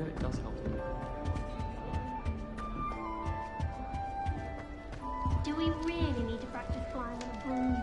know it does help them. Do we really need to practice flying on a broom?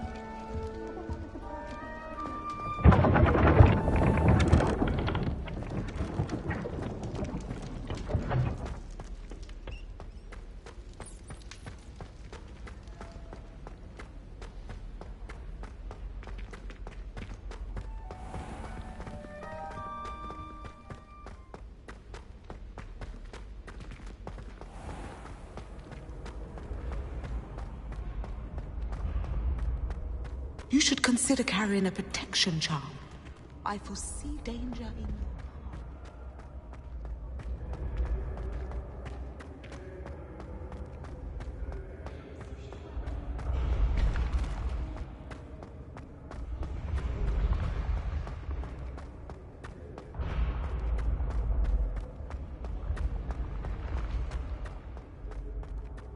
You should consider carrying a protection charm. I foresee danger in your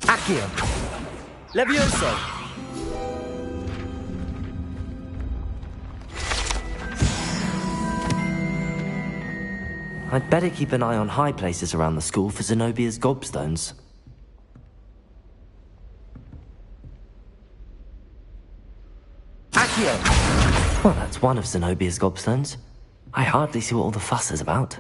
Accio! Levioso! I'd better keep an eye on high places around the school for Zenobia's gobstones. Accio! Well, that's one of Zenobia's gobstones. I hardly see what all the fuss is about.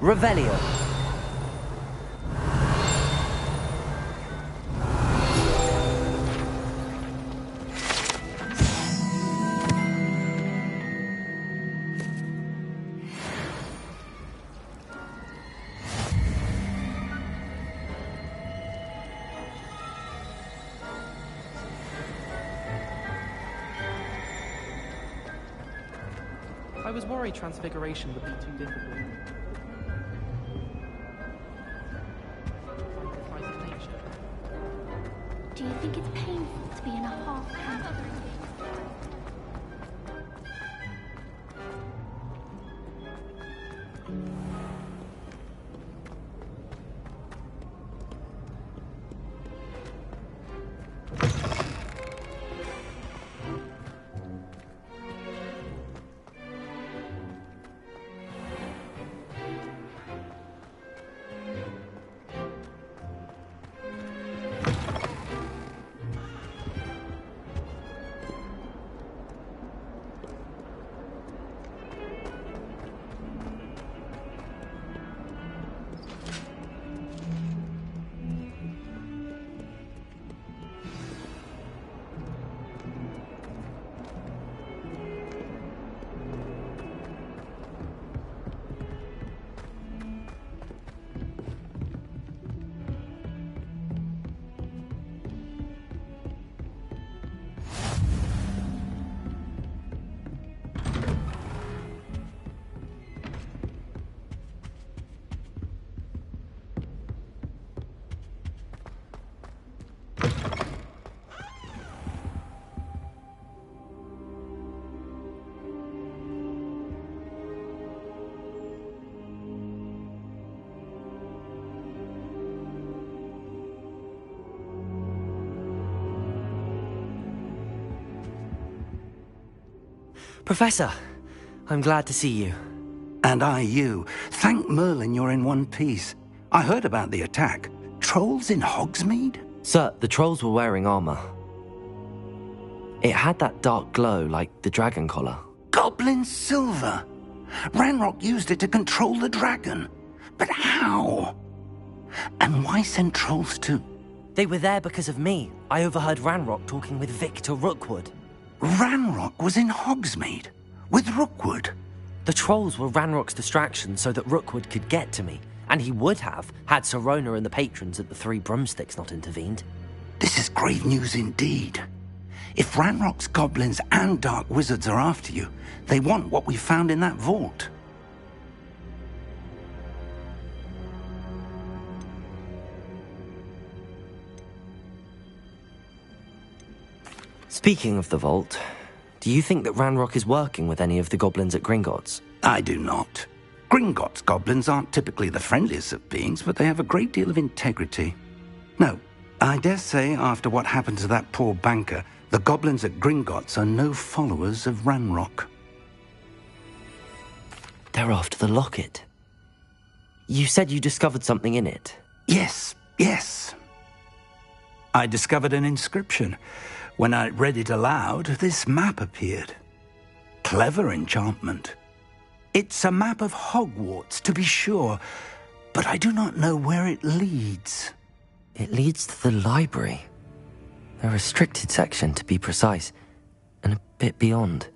Revelio. I was worried transfiguration would be too difficult. Do you think it's painful to be in a half-hand? Professor, I'm glad to see you. And I you. Thank Merlin you're in one piece. I heard about the attack. Trolls in Hogsmeade? Sir, the trolls were wearing armor. It had that dark glow like the dragon collar. Goblin silver. Ranrock used it to control the dragon. But how? And why send trolls to... They were there because of me. I overheard Ranrock talking with Victor Rookwood. Ranrock was in Hogsmeade with Rookwood. The trolls were Ranrock's distraction so that Rookwood could get to me, and he would have had Sirona and the patrons at the Three Broomsticks not intervened. This is grave news indeed. If Ranrock's goblins and dark wizards are after you, they want what we found in that vault. Speaking of the vault, do you think that Ranrock is working with any of the goblins at Gringotts? I do not. Gringotts goblins aren't typically the friendliest of beings, but they have a great deal of integrity. No, I dare say after what happened to that poor banker, the goblins at Gringotts are no followers of Ranrock. They're after the locket. You said you discovered something in it. Yes. I discovered an inscription. When I read it aloud, this map appeared. Clever enchantment. It's a map of Hogwarts, to be sure, but I do not know where it leads. It leads to the library. A restricted section, to be precise, and a bit beyond.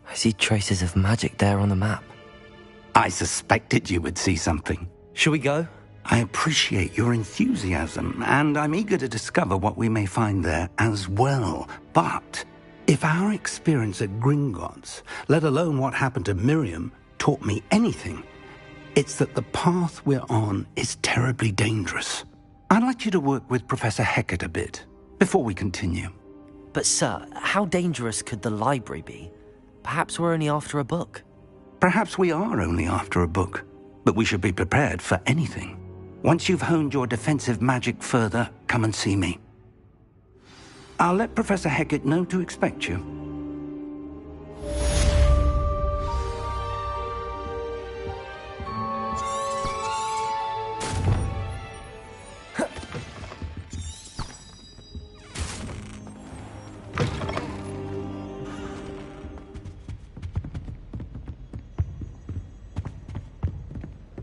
I see traces of magic there on the map. I suspected you would see something. Shall we go? I appreciate your enthusiasm, and I'm eager to discover what we may find there as well. But if our experience at Gringotts, let alone what happened to Miriam, taught me anything, it's that the path we're on is terribly dangerous. I'd like you to work with Professor Hecat a bit before we continue. But sir, how dangerous could the library be? Perhaps we're only after a book. Perhaps we are only after a book, but we should be prepared for anything. Once you've honed your defensive magic further, come and see me. I'll let Professor Hecat know to expect you.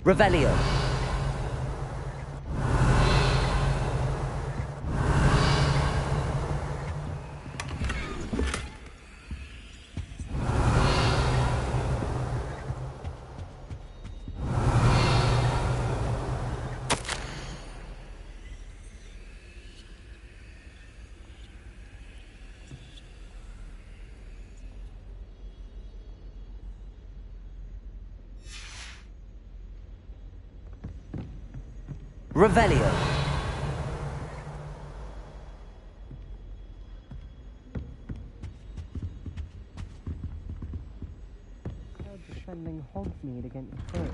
Revelio. Revelio. Defending Hogsmeade against trolls.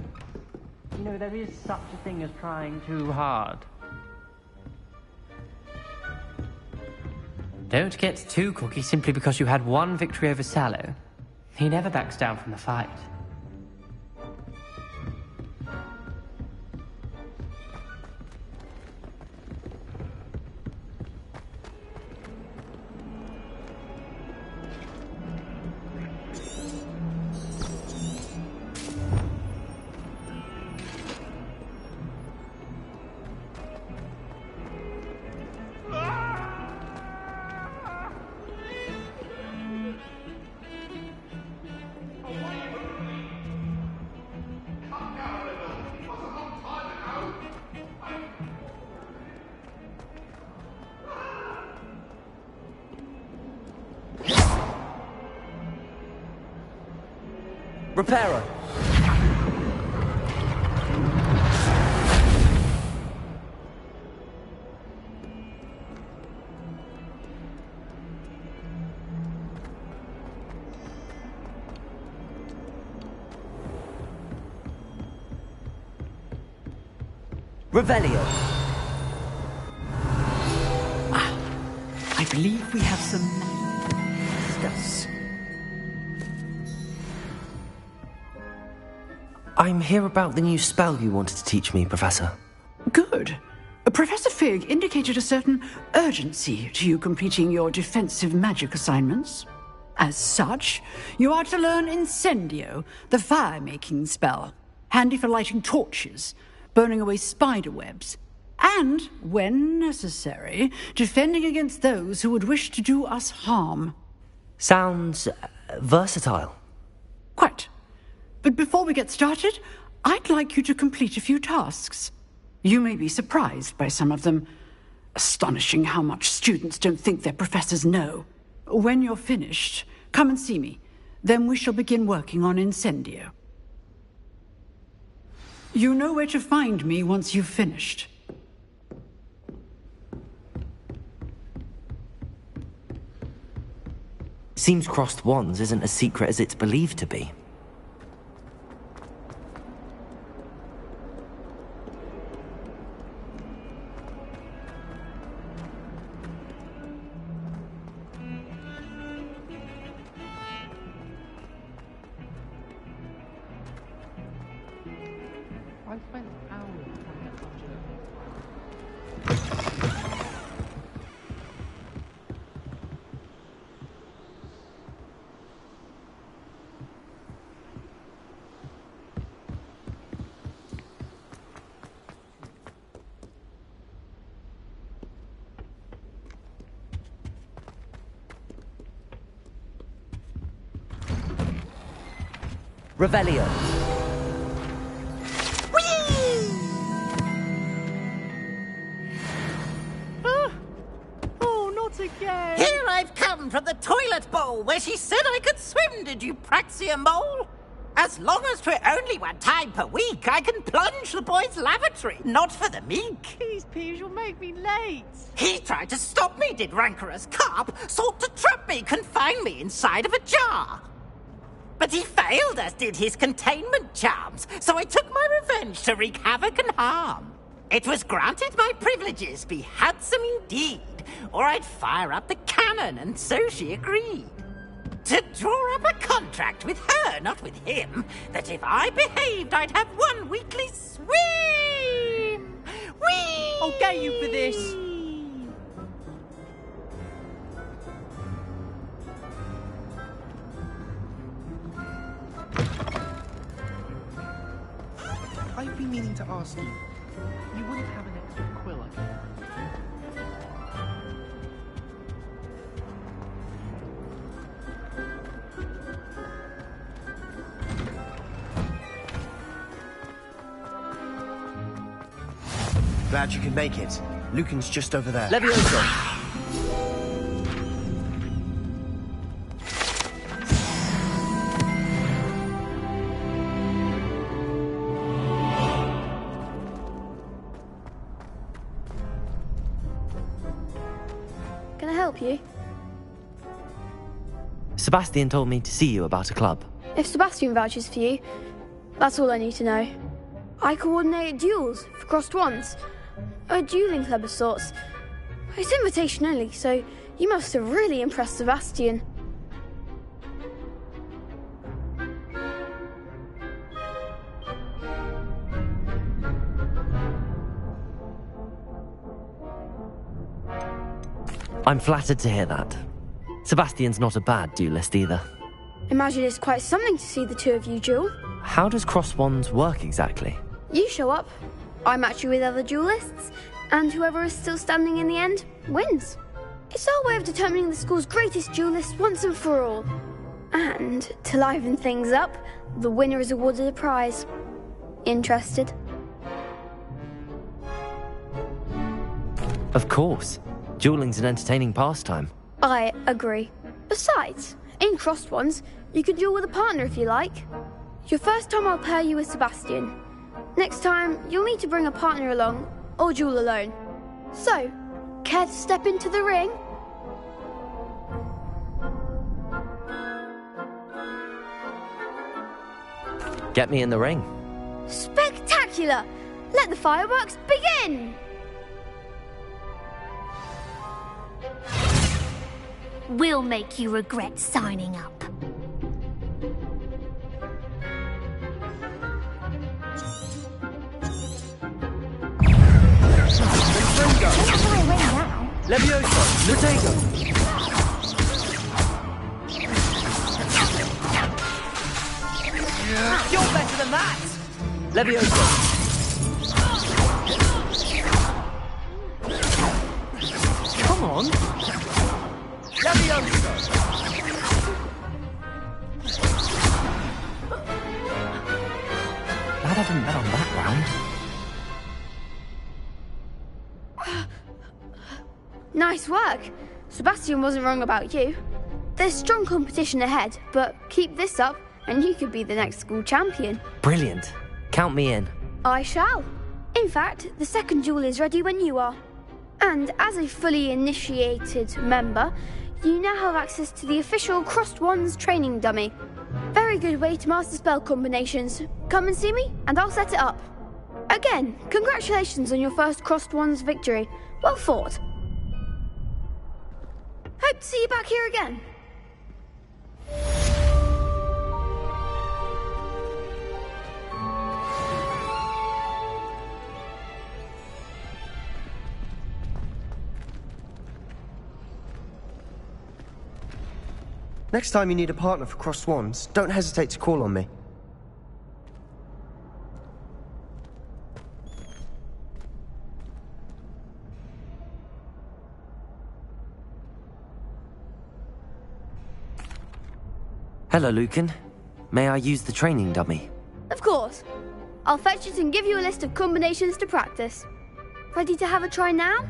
You know, there is such a thing as trying too hard. Don't get too cocky simply because you had one victory over Sallow. He never backs down from the fight. Reparo. Revelio. I believe we have some to discuss. I'm here about the new spell you wanted to teach me, Professor. Good. Professor Fig indicated a certain urgency to you completing your defensive magic assignments. As such, you are to learn Incendio, the fire-making spell, handy for lighting torches, burning away spider webs, and, when necessary, defending against those who would wish to do us harm. Sounds versatile. Quite. But before we get started, I'd like you to complete a few tasks. You may be surprised by some of them. Astonishing how much students don't think their professors know. When you're finished, come and see me. Then we shall begin working on Incendio. You know where to find me once you've finished. Seems crossed wands isn't as secret as it's believed to be. I spent hours trying to get such a... Revelio. Oh, not again! Here I've come from the toilet bowl where she said I could swim, did you praxia mole? As long as 'twere only one time per week, I can plunge the boy's lavatory, not for the meek. Please, Peeves, you'll make me late. He tried to stop me, did rancorous carp, sought to trap me, confine me inside of a jar. But he failed, as did his containment charms, so I took my revenge to wreak havoc and harm. It was granted my privileges be handsome indeed, or I'd fire up the cannon, and so she agreed. To draw up a contract with her, not with him, that if I behaved, I'd have one weekly swim! Whee! I'll get you for this. I've been meaning to ask you. You wouldn't have an extra quill, I guess. Glad you could make it. Lucan's just over there. Levioso. Can I help you? Sebastian told me to see you about a club. If Sebastian vouches for you, that's all I need to know. I coordinate duels for crossed wands. A dueling club of sorts. It's invitation only, so you must have really impressed Sebastian. I'm flattered to hear that. Sebastian's not a bad duelist either. Imagine it's quite something to see the two of you duel. How does cross wands work exactly? You show up, I match you with other duelists, and whoever is still standing in the end wins. It's our way of determining the school's greatest duelist once and for all. And to liven things up, the winner is awarded a prize. Interested? Of course. Dueling's an entertaining pastime. I agree. Besides, in crossed ones, you can duel with a partner if you like. Your first time I'll pair you with Sebastian. Next time, you'll need to bring a partner along, or duel alone. So, care to step into the ring? Get me in the ring. Spectacular! Let the fireworks begin! We'll make you regret signing up. Levioso! Lutego! You're better than that! Leviosa! Come on! Leviosa! Glad I didn't bet on that round. Nice work. Sebastian wasn't wrong about you. There's strong competition ahead, but keep this up and you could be the next school champion. Brilliant. Count me in. I shall. In fact, the second duel is ready when you are. And as a fully initiated member, you now have access to the official Crossed Wands training dummy. Very good way to master spell combinations. Come and see me, and I'll set it up. Again, congratulations on your first Crossed Wands victory. Well fought. Hope to see you back here again. Next time you need a partner for Crossed Wands, don't hesitate to call on me. Hello, Lucan. May I use the training dummy? Of course. I'll fetch it and give you a list of combinations to practice. Ready to have a try now?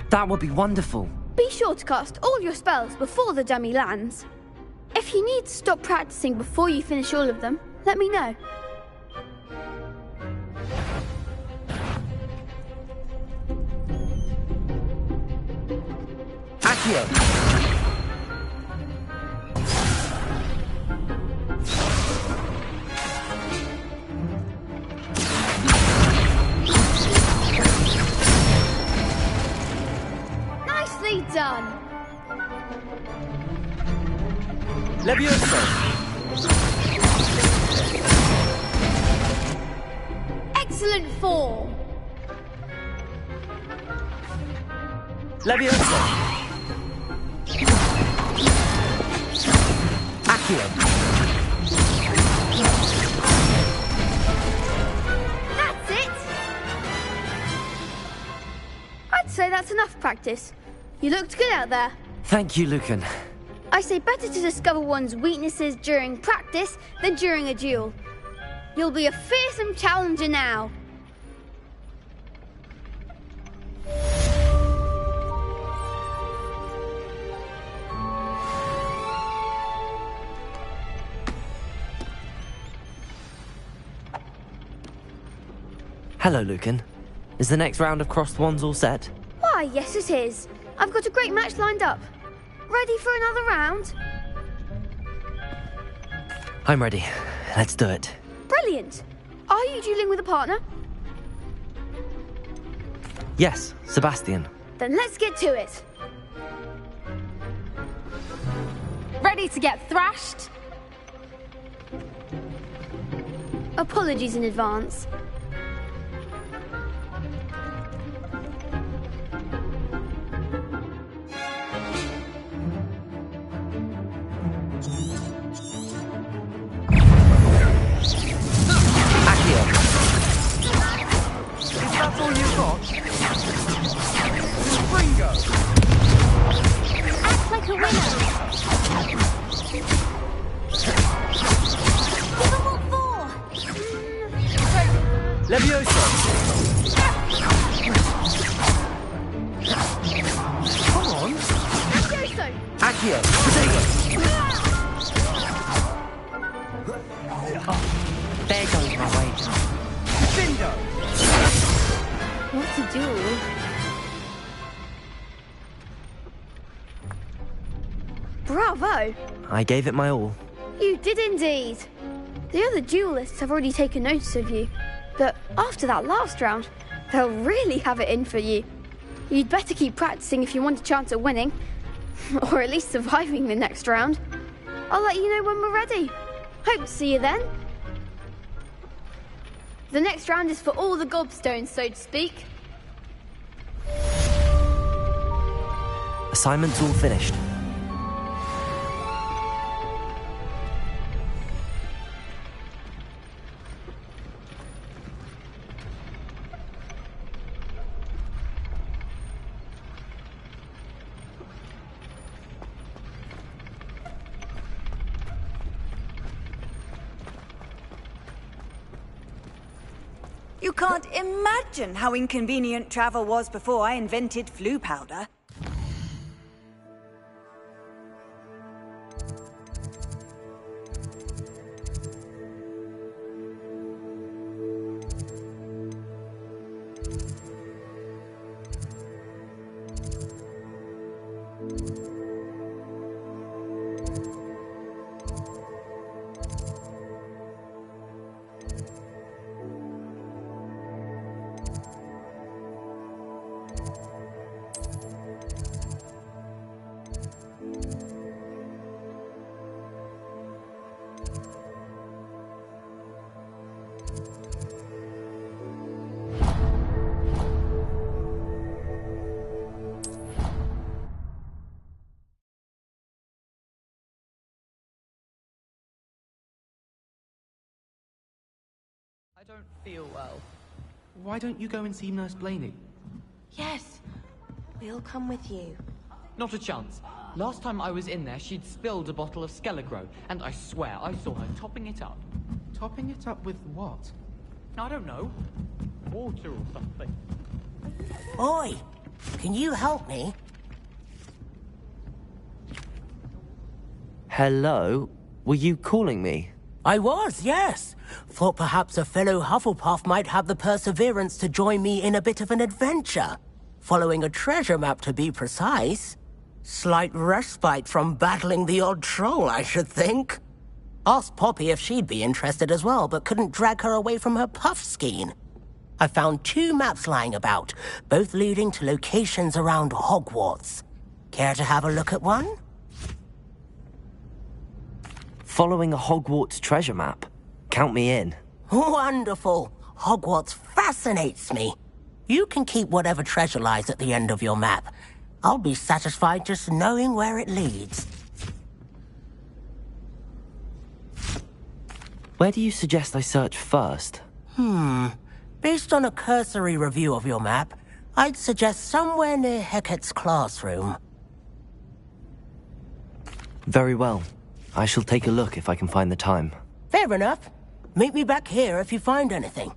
That would be wonderful. Be sure to cast all your spells before the dummy lands. If you need to stop practicing before you finish all of them, let me know. Accio! Nicely done. Leviosa! Excellent form. Leviosa! Accio! That's it. I'd say that's enough practice. You looked good out there. Thank you, Lucan. I say better to discover one's weaknesses during practice than during a duel. You'll be a fearsome challenger now. Hello, Lucan. Is the next round of Crossed Wands all set? Why, yes it is. I've got a great match lined up. Ready for another round? I'm ready. Let's do it. Brilliant. Are you dueling with a partner? Yes, Sebastian. Then let's get to it. Ready to get thrashed? Apologies in advance. That's all you've got? Ringo! Act like a winner. Give them what for. Leviosa! Come on! Accio! Potato! There goes my wager. Bingo! What a duel. Bravo! I gave it my all. You did indeed. The other duelists have already taken notice of you, but after that last round, they'll really have it in for you. You'd better keep practicing if you want a chance at winning, or at least surviving the next round. I'll let you know when we're ready. Hope to see you then. The next round is for all the gobstones, so to speak. Assignment's all finished. You can't imagine how inconvenient travel was before I invented flu powder. I don't feel well. Why don't you go and see Nurse Blaney? Yes, we'll come with you. Not a chance. Last time I was in there, she'd spilled a bottle of Skelegro, and I swear I saw her topping it up. Topping it up with what? I don't know. Water or something. Oi! Can you help me? Hello? Were you calling me? I was, yes. Thought perhaps a fellow Hufflepuff might have the perseverance to join me in a bit of an adventure. Following a treasure map, to be precise. Slight respite from battling the odd troll, I should think. Asked Poppy if she'd be interested as well, but couldn't drag her away from her puffskein. I found 2 maps lying about, both leading to locations around Hogwarts. Care to have a look at one? Following a Hogwarts treasure map? Count me in. Wonderful. Hogwarts fascinates me. You can keep whatever treasure lies at the end of your map. I'll be satisfied just knowing where it leads. Where do you suggest I search first? Based on a cursory review of your map, I'd suggest somewhere near Hecat's classroom. Very well. I shall take a look if I can find the time. Fair enough. Meet me back here if you find anything.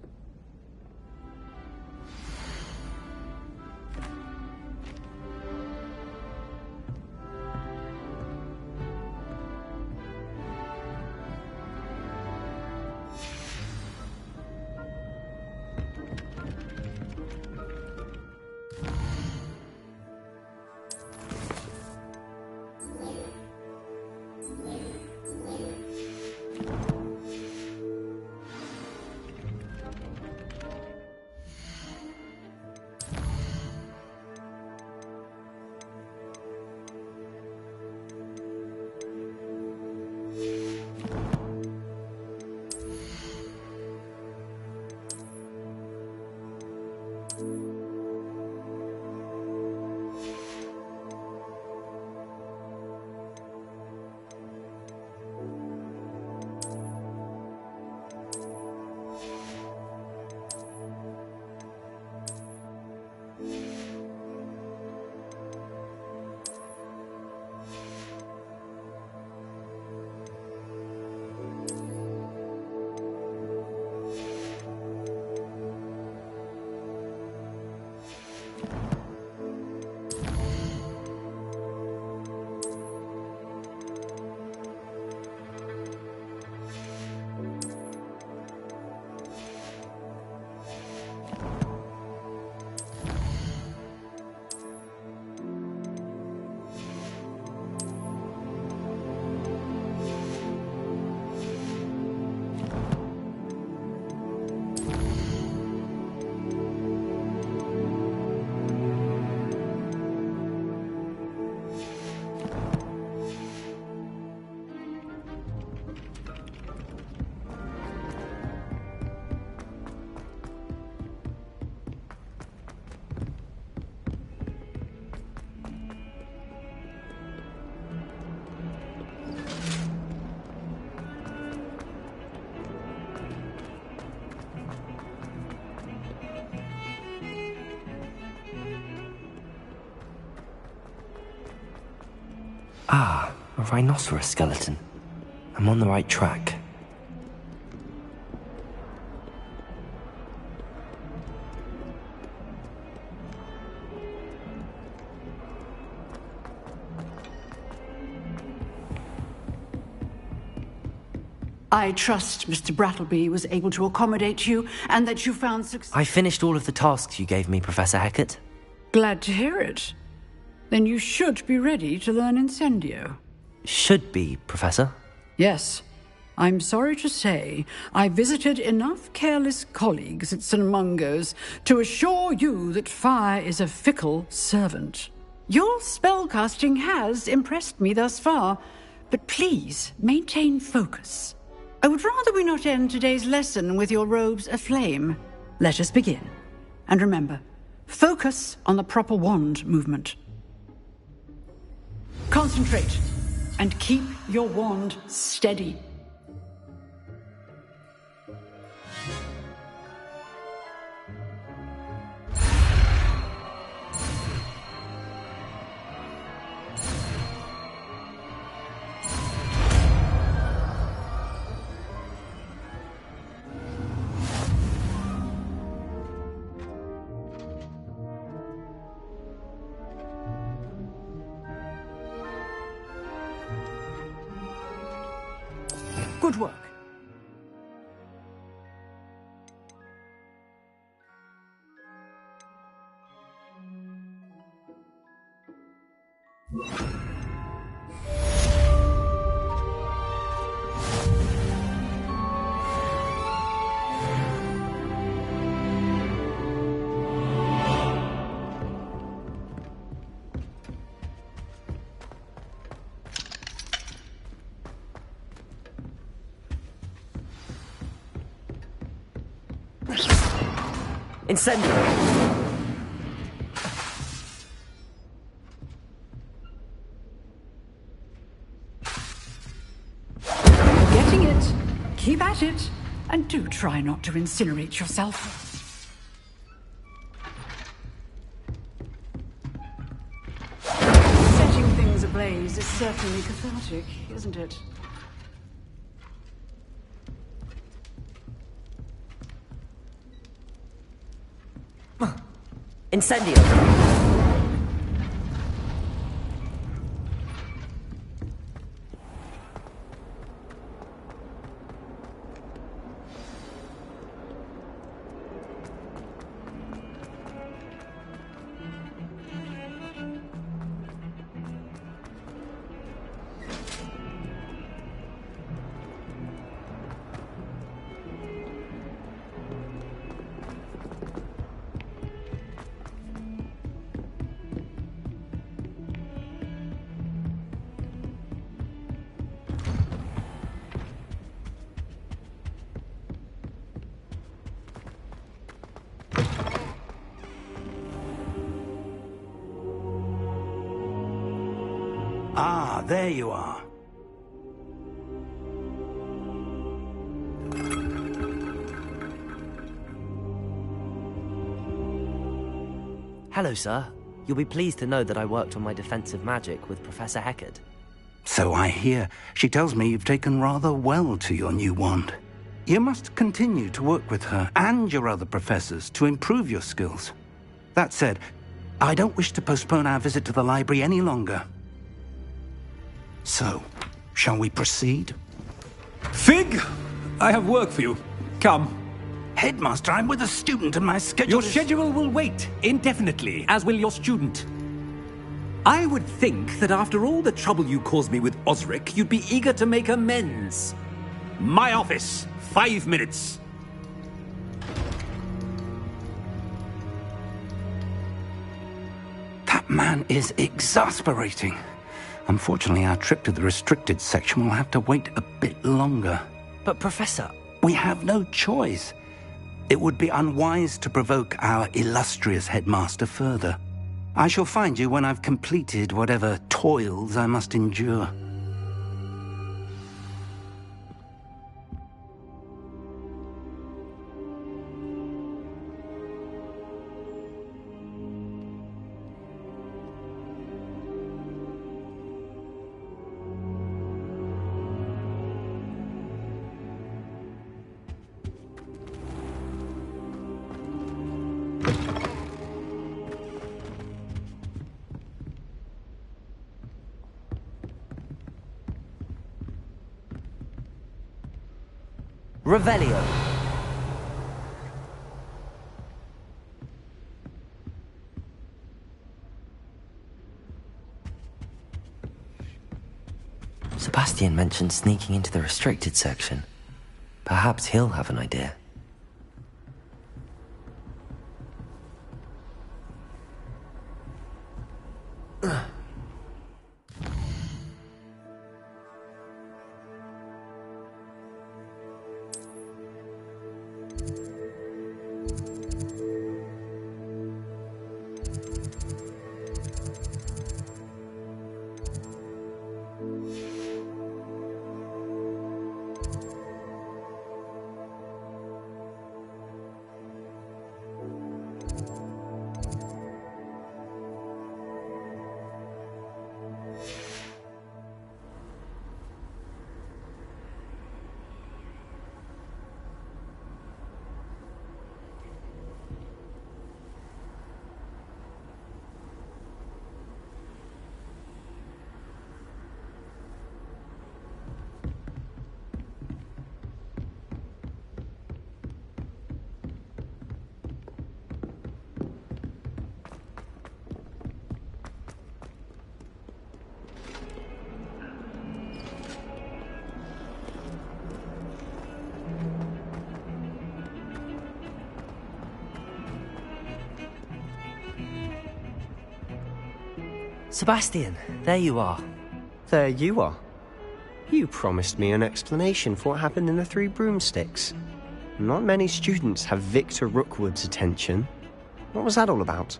Ah, a rhinoceros skeleton. I'm on the right track. I trust Mr. Brattleby was able to accommodate you and that you found success. I finished all of the tasks you gave me, Professor Hecat. Glad to hear it. Then you should be ready to learn Incendio. Should be, Professor? Yes. I'm sorry to say, I visited enough careless colleagues at St. Mungo's to assure you that fire is a fickle servant. Your spellcasting has impressed me thus far, but please maintain focus. I would rather we not end today's lesson with your robes aflame. Let us begin. And remember, focus on the proper wand movement. Concentrate, and keep your wand steady. Good work. Incendio! Getting it. Keep at it. And do try not to incinerate yourself. Setting things ablaze is certainly cathartic, isn't it? Incendio! Ah, there you are. Hello, sir. You'll be pleased to know that I worked on my defensive magic with Professor Hecat. So I hear. She tells me you've taken rather well to your new wand. You must continue to work with her and your other professors to improve your skills. That said, I don't wish to postpone our visit to the library any longer. So, shall we proceed? Fig, I have work for you. Come. Headmaster, I'm with a student and my schedule Your schedule will wait indefinitely, as will your student. I would think that after all the trouble you caused me with Osric, you'd be eager to make amends. My office, 5 minutes. That man is exasperating. Unfortunately, our trip to the restricted section will have to wait a bit longer. But, Professor... We have no choice. It would be unwise to provoke our illustrious headmaster further. I shall find you when I've completed whatever toils I must endure. Revelio. Sebastian mentioned sneaking into the restricted section. Perhaps he'll have an idea. Sebastian, there you are. There you are. You promised me an explanation for what happened in the Three Broomsticks. Not many students have Victor Rookwood's attention. What was that all about?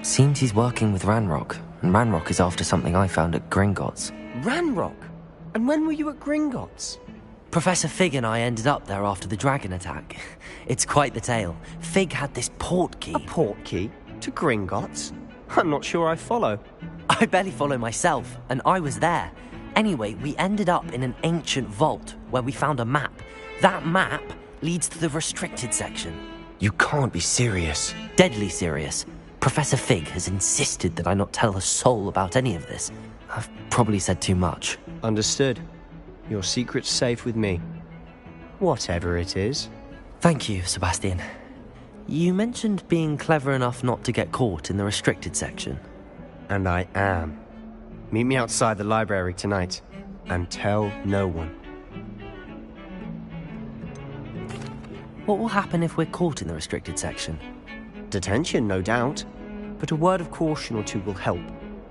Seems he's working with Ranrock, and Ranrock is after something I found at Gringotts. Ranrock? And when were you at Gringotts? Professor Fig and I ended up there after the dragon attack. It's quite the tale. Fig had this port key. A port key? To Gringotts? I'm not sure I follow. I barely follow myself, and I was there. Anyway, we ended up in an ancient vault where we found a map. That map leads to the restricted section. You can't be serious. Deadly serious. Professor Fig has insisted that I not tell a soul about any of this. I've probably said too much. Understood. Your secret's safe with me. Whatever it is. Thank you, Sebastian. You mentioned being clever enough not to get caught in the restricted section. And I am. Meet me outside the library tonight, and tell no one. What will happen if we're caught in the restricted section? Detention, no doubt. But a word of caution or two will help.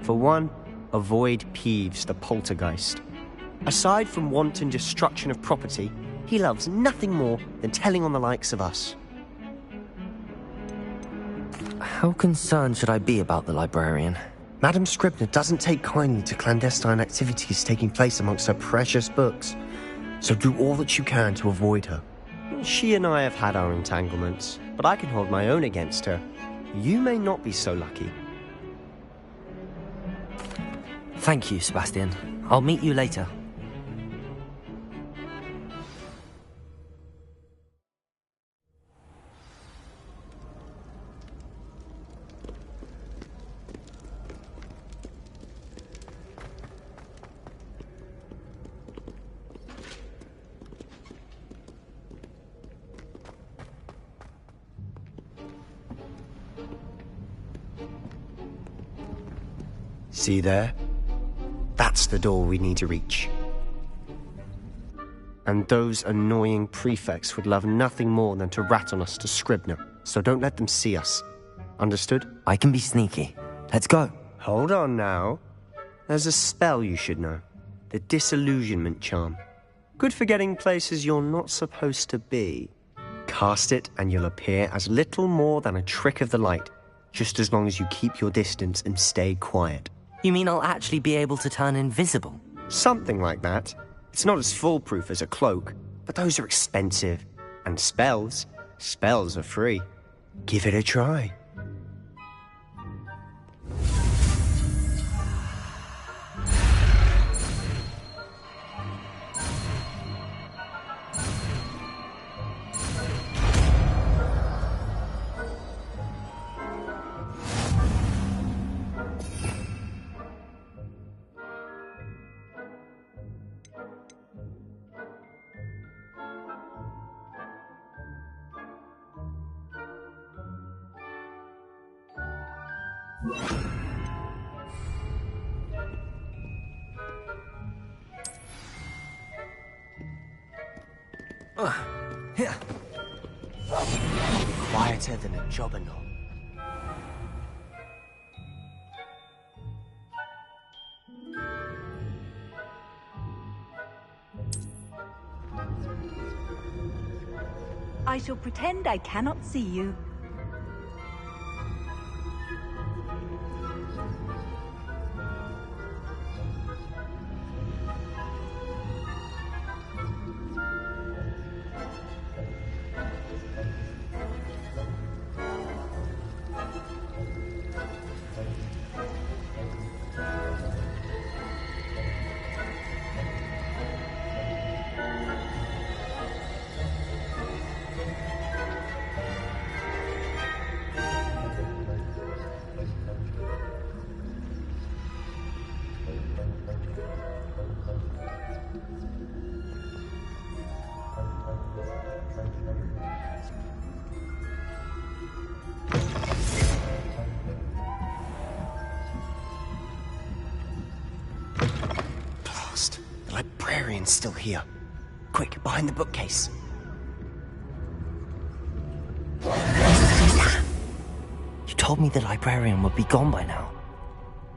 For one, avoid Peeves the poltergeist. Aside from wanton destruction of property, he loves nothing more than telling on the likes of us. How concerned should I be about the librarian? Madame Scribner doesn't take kindly to clandestine activities taking place amongst her precious books, so do all that you can to avoid her. She and I have had our entanglements, but I can hold my own against her. You may not be so lucky. Thank you, Sebastian. I'll meet you later. See there? That's the door we need to reach. And those annoying prefects would love nothing more than to rat on us to Scribner, so don't let them see us. Understood? I can be sneaky. Let's go. Hold on now. There's a spell you should know. The Disillusionment Charm. Good for getting places you're not supposed to be. Cast it and you'll appear as little more than a trick of the light, just as long as you keep your distance and stay quiet. You mean I'll actually be able to turn invisible? Something like that. It's not as foolproof as a cloak, but those are expensive. And spells are free. Give it a try. Quieter than a jobberknoll. I shall pretend I cannot see you. Librarian's still here. Quick, behind the bookcase. You told me the librarian would be gone by now.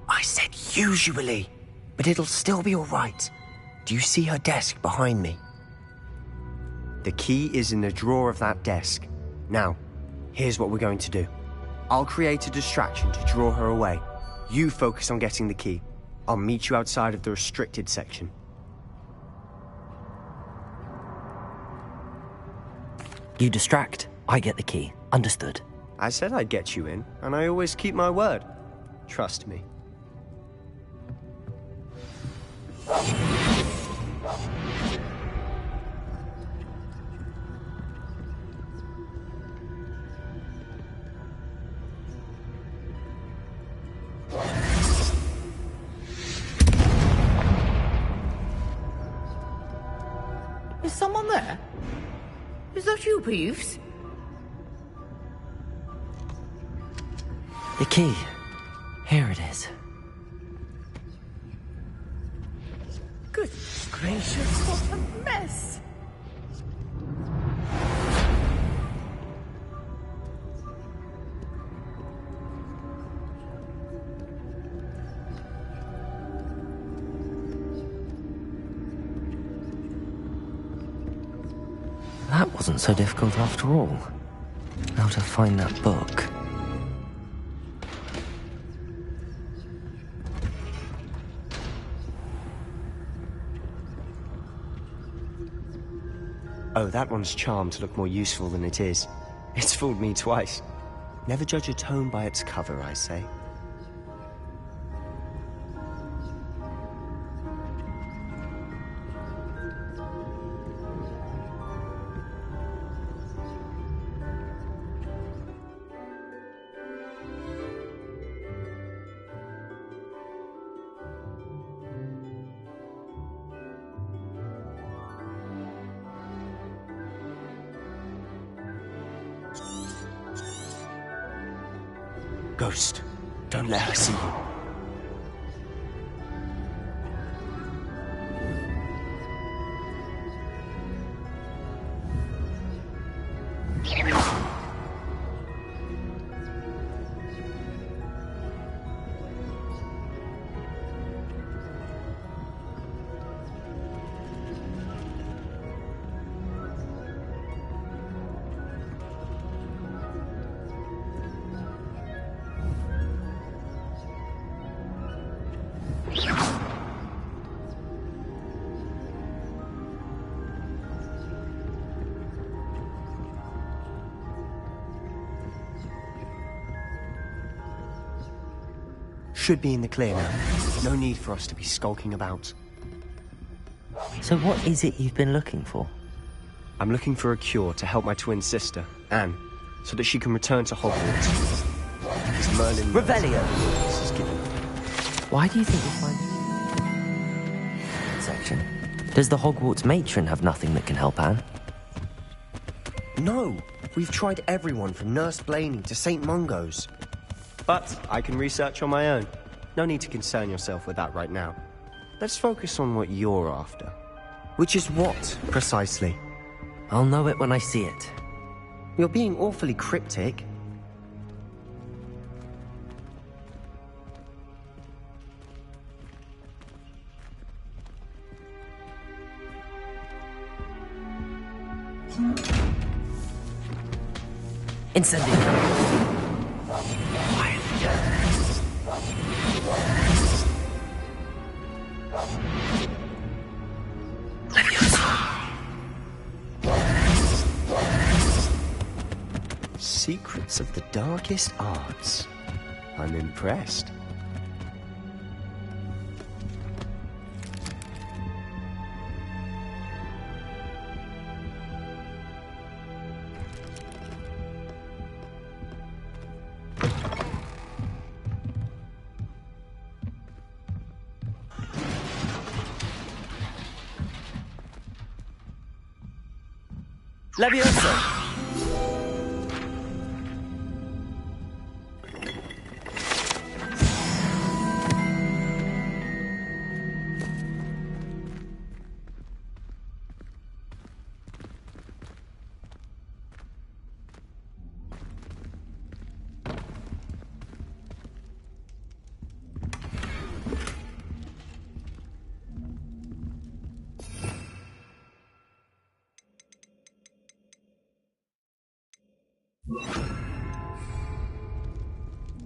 I said usually, but it'll still be all right. Do you see her desk behind me? The key is in the drawer of that desk. Now, here's what we're going to do. I'll create a distraction to draw her away. You focus on getting the key. I'll meet you outside of the restricted section. You distract, I get the key. Understood. I said I'd get you in, and I always keep my word. Trust me. Is someone there? Is that you, Peeves? The key. Here it is. Good gracious, what a mess! That wasn't so difficult after all. How to find that book. Oh, that one's charmed to look more useful than it is. It's fooled me twice. Never judge a tome by its cover, I say. Ghost, don't let her see you. Should be in the clear now. No need for us to be skulking about. So what is it you've been looking for? I'm looking for a cure to help my twin sister, Anne, so that she can return to Hogwarts. As Merlin... Revelio! This is given. Why do you think you'll find it? Section. Does the Hogwarts matron have nothing that can help Anne? No! We've tried everyone from Nurse Blaney to St. Mungo's. But I can research on my own. No need to concern yourself with that right now. Let's focus on what you're after. Which is what, precisely? I'll know it when I see it. You're being awfully cryptic. Incendio. Secrets of the darkest arts. I'm impressed. Leviosa!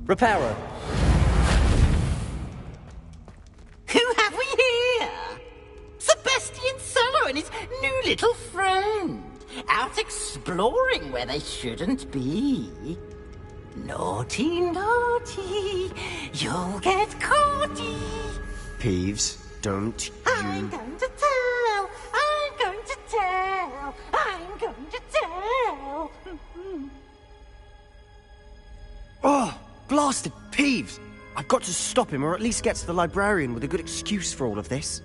Reparo. Who have we here? Sebastian Solo and his new little friend. Out exploring where they shouldn't be. Naughty, naughty. You'll get caughty. Peeves, don't you... I'm going to tell. I'm going to tell. I'm going to tell. Oh, blasted Peeves! I've got to stop him, or at least get to the librarian with a good excuse for all of this.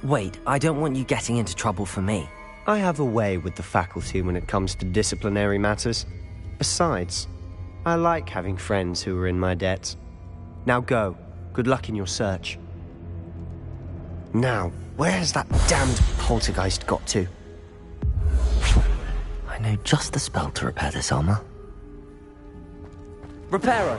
Wait, I don't want you getting into trouble for me. I have a way with the faculty when it comes to disciplinary matters. Besides, I like having friends who are in my debt. Now go. Good luck in your search. Now, where's that damned poltergeist got to? I know just the spell to repair this armor. Reparo!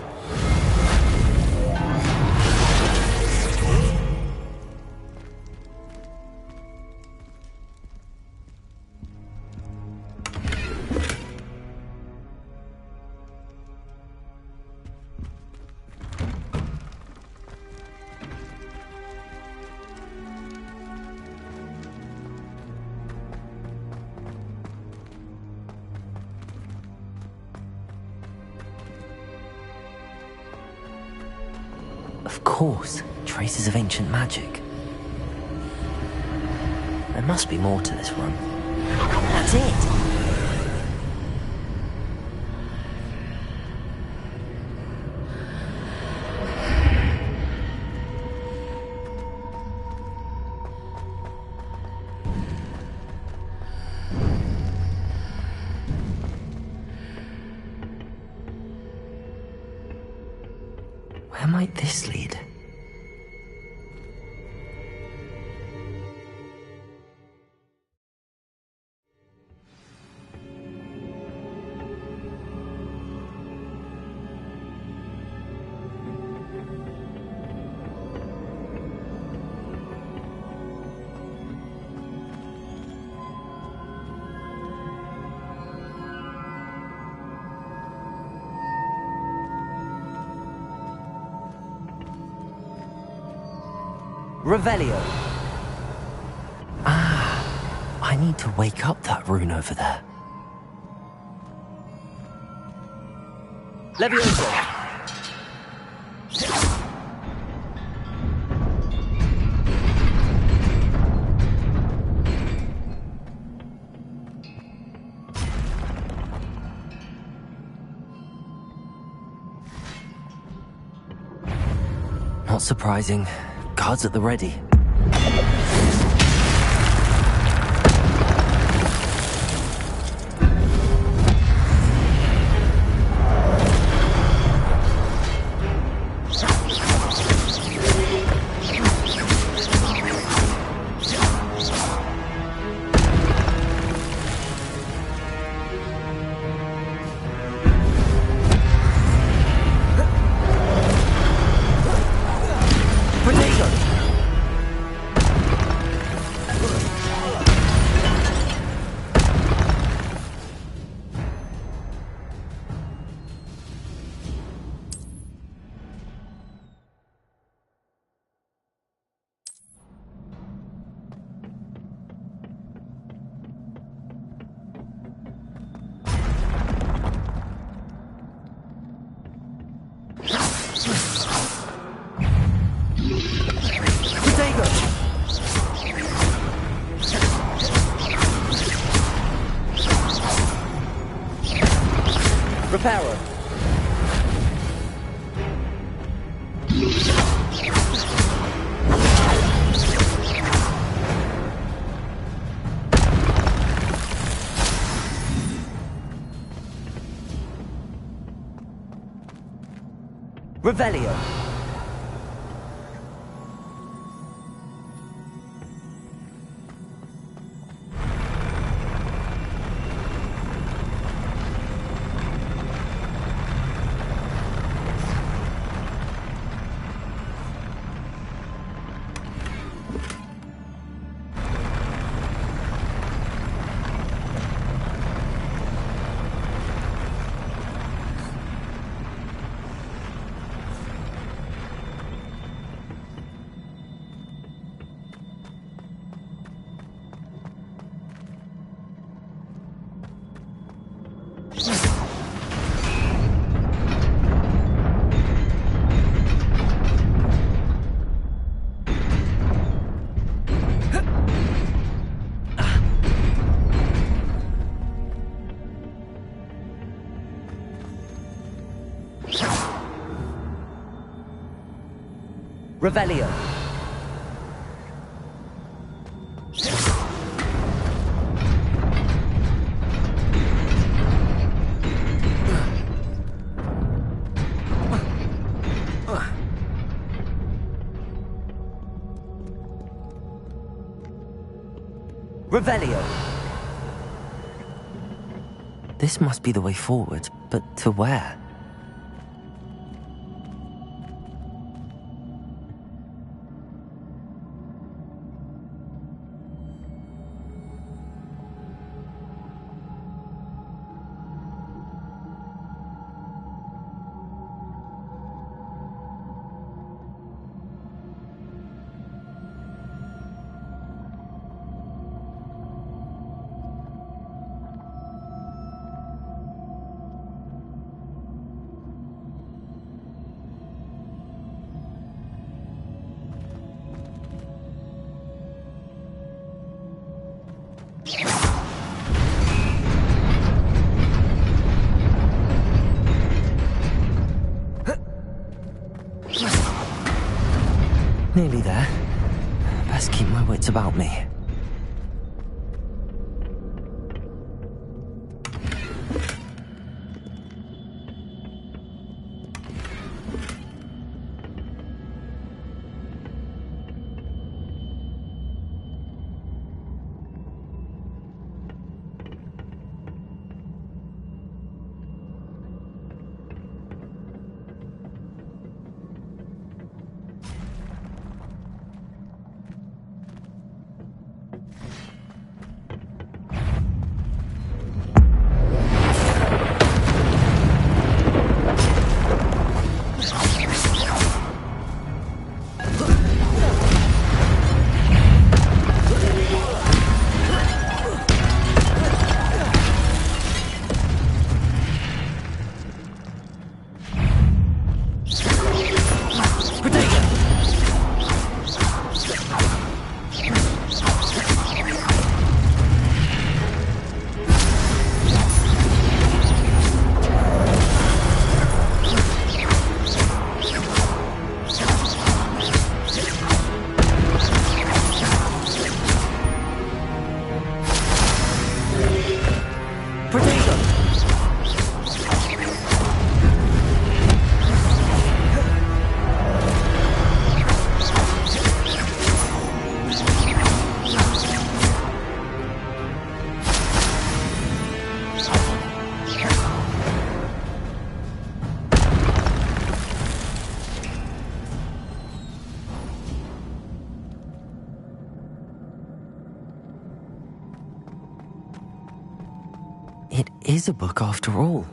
Of course, traces of ancient magic. There must be more to this run. That's it! Where might this lead? Revelio. Ah, I need to wake up that rune over there. Leviosa. Not surprising. Guards at the ready. Reparo. Revelio. Revelio. Revelio. This must be the way forward, but to where? Nearly there. Best keep my wits about me. It is a book after all.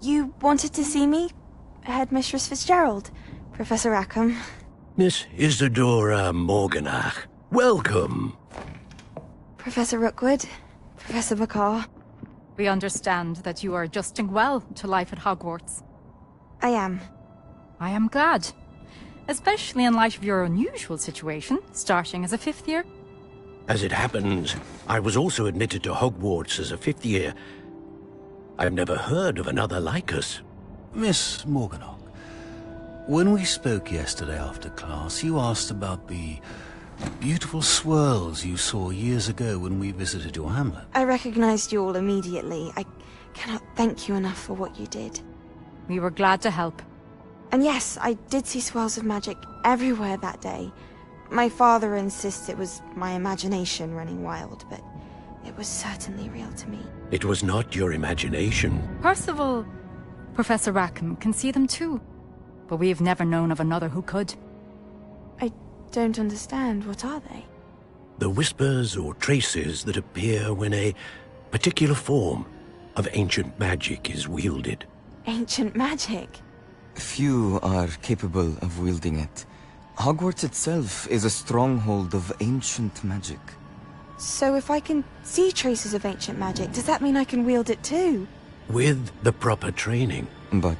You wanted to see me? Headmistress Fitzgerald, Professor Rackham. Miss Isadora Morganach, welcome. Professor Rookwood, Professor McCaw. We understand that you are adjusting well to life at Hogwarts. I am. I am glad. Especially in light of your unusual situation, starting as a 5th year. As it happens, I was also admitted to Hogwarts as a 5th year. I've never heard of another like us. Miss Morganach, when we spoke yesterday after class, you asked about the beautiful swirls you saw years ago when we visited your hamlet. I recognized you all immediately. I cannot thank you enough for what you did. We were glad to help. And yes, I did see swirls of magic everywhere that day. My father insists it was my imagination running wild, but it was certainly real to me. It was not your imagination. Percival, Professor Rackham can see them too. But we have never known of another who could. I don't understand. What are they? The whispers or traces that appear when a particular form of ancient magic is wielded. Ancient magic? Few are capable of wielding it. Hogwarts itself is a stronghold of ancient magic. So if I can see traces of ancient magic, does that mean I can wield it too? With the proper training. But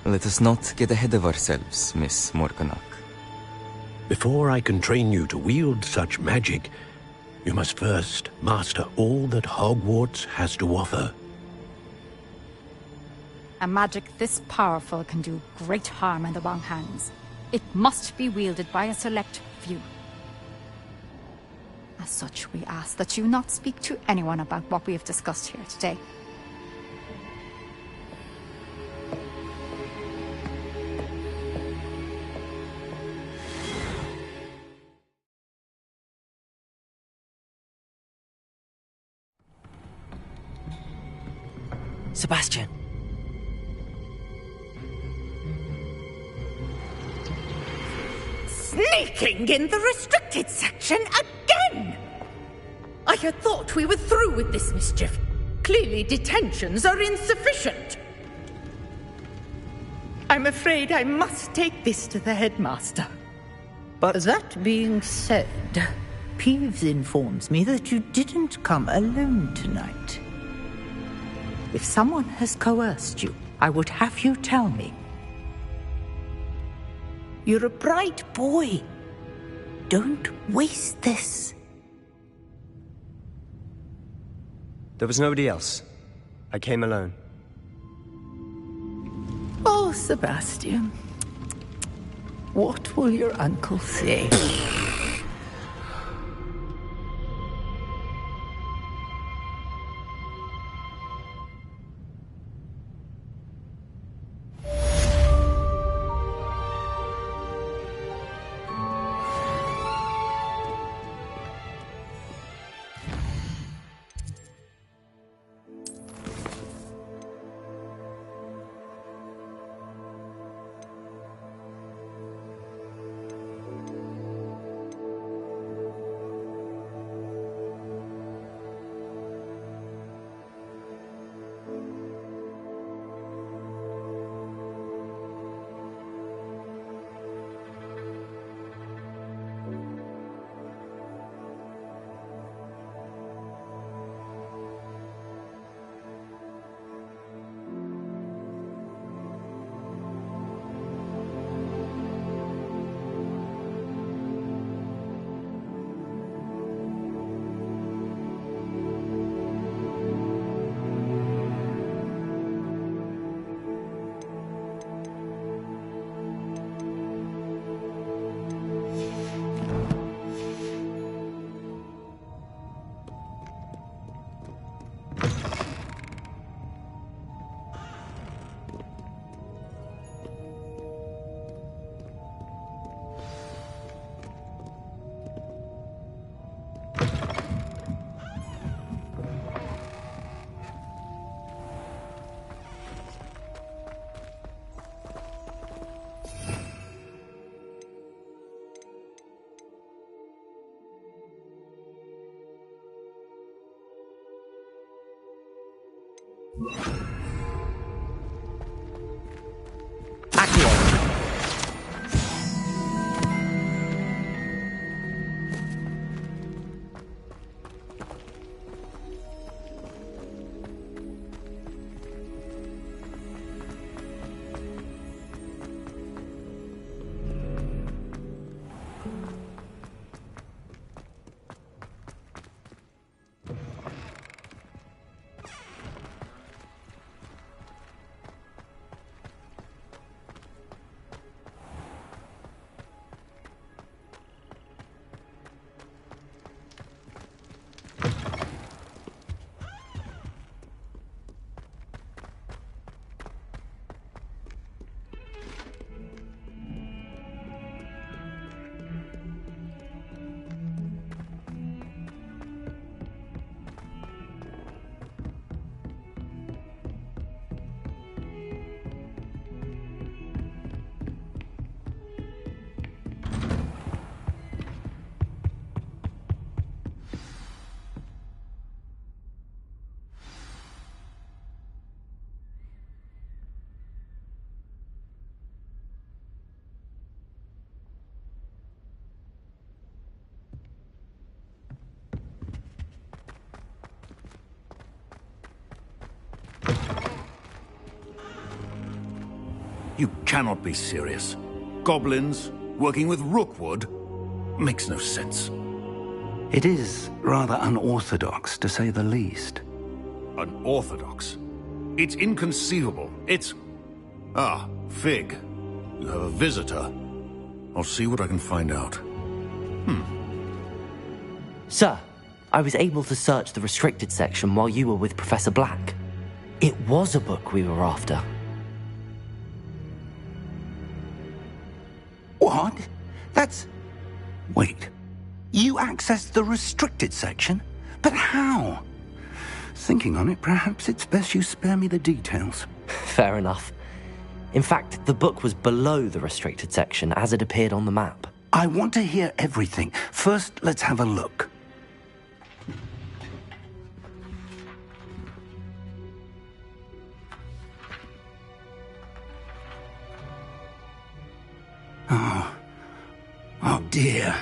let us not get ahead of ourselves, Miss Morganach. Before I can train you to wield such magic, you must first master all that Hogwarts has to offer. A magic this powerful can do great harm in the wrong hands. It must be wielded by a select few. As such, we ask that you not speak to anyone about what we have discussed here today. Sebastian. Sneaking in the restricted section again! I had thought we were through with this mischief. Clearly detentions are insufficient. I'm afraid I must take this to the headmaster. But that being said, Peeves informs me that you didn't come alone tonight. If someone has coerced you, I would have you tell me. You're a bright boy. Don't waste this. There was nobody else. I came alone. Oh, Sebastian. What will your uncle say? You cannot be serious. Goblins working with Rookwood? Makes no sense. It is rather unorthodox, to say the least. Unorthodox? It's inconceivable. It's... Ah, Fig. You have a visitor. I'll see what I can find out. Sir, I was able to search the restricted section while you were with Professor Black. It was a book we were after. What? That's... Wait. You accessed the restricted section? But how? Thinking on it, perhaps it's best you spare me the details. Fair enough. In fact, the book was below the restricted section as it appeared on the map. I want to hear everything. First, let's have a look. Oh dear.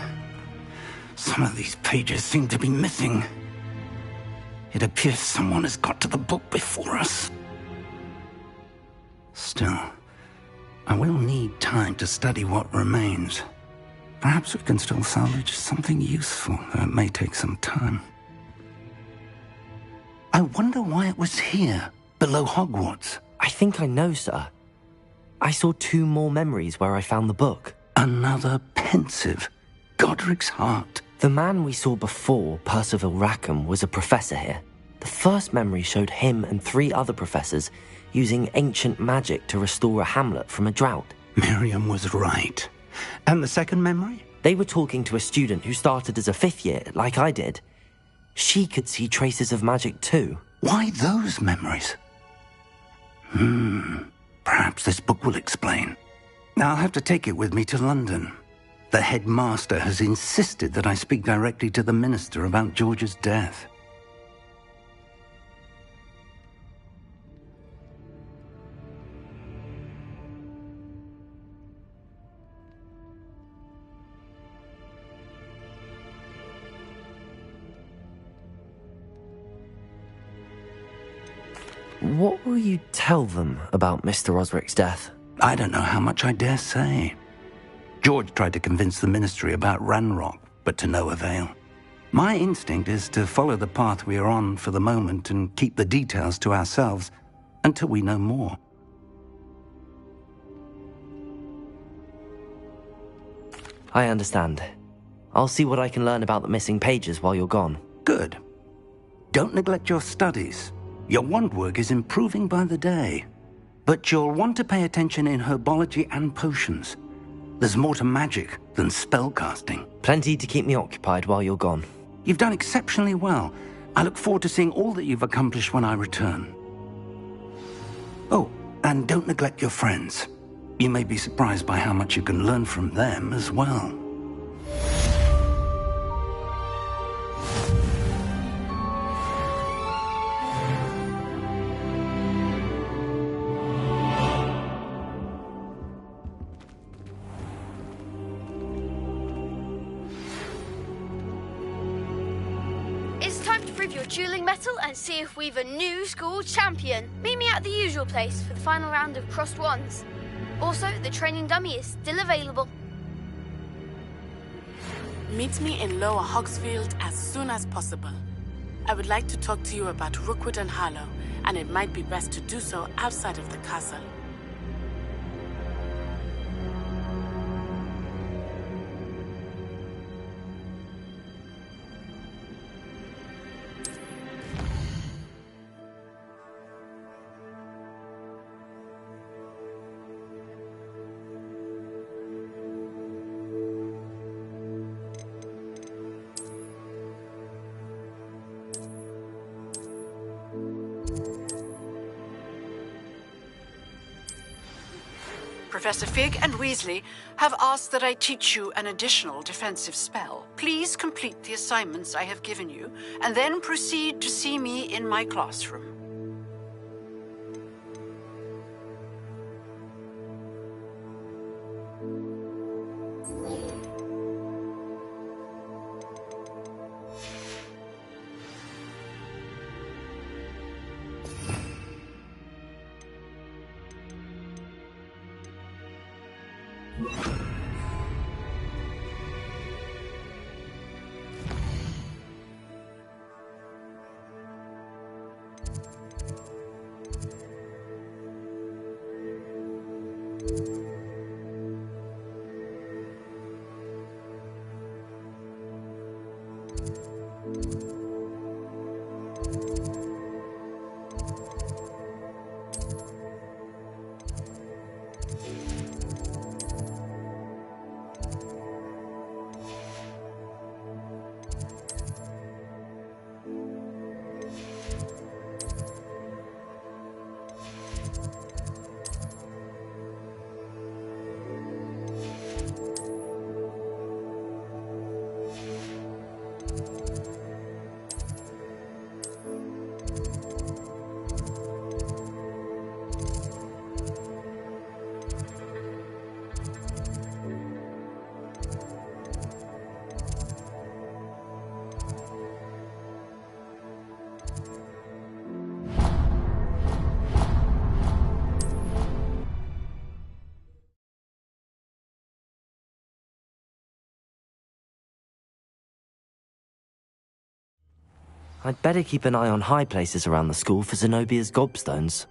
Some of these pages seem to be missing. It appears someone has got to the book before us. Still, I will need time to study what remains. Perhaps we can still salvage something useful, though it may take some time. I wonder why it was here, below Hogwarts. I think I know, sir. I saw 2 more memories where I found the book. Another pensive. Godric's heart. The man we saw before, Percival Rackham, was a professor here. The first memory showed him and 3 other professors using ancient magic to restore a hamlet from a drought. Miriam was right. And the second memory? They were talking to a student who started as a 5th year, like I did. She could see traces of magic too. Why those memories? Perhaps this book will explain. I'll have to take it with me to London. The headmaster has insisted that I speak directly to the minister about George's death. What will you tell them about Mr. Osric's death? I don't know how much I dare say. George tried to convince the ministry about Ranrock, but to no avail. My instinct is to follow the path we are on for the moment and keep the details to ourselves until we know more. I understand. I'll see what I can learn about the missing pages while you're gone. Good. Don't neglect your studies. Your wand work is improving by the day. But you'll want to pay attention in herbology and potions. There's more to magic than spellcasting. Plenty to keep me occupied while you're gone. You've done exceptionally well. I look forward to seeing all that you've accomplished when I return. Oh, and don't neglect your friends. You may be surprised by how much you can learn from them as well. It's time to prove your dueling mettle and see if we've a new school champion. Meet me at the usual place for the final round of crossed wands. Also, the training dummy is still available. Meet me in Lower Hogsfield as soon as possible. I would like to talk to you about Rookwood and Harlow, and it might be best to do so outside of the castle. Professor Fig and Weasley have asked that I teach you an additional defensive spell. Please complete the assignments I have given you, and then proceed to see me in my classroom. I'd better keep an eye on high places around the school for Zenobia's gobstones.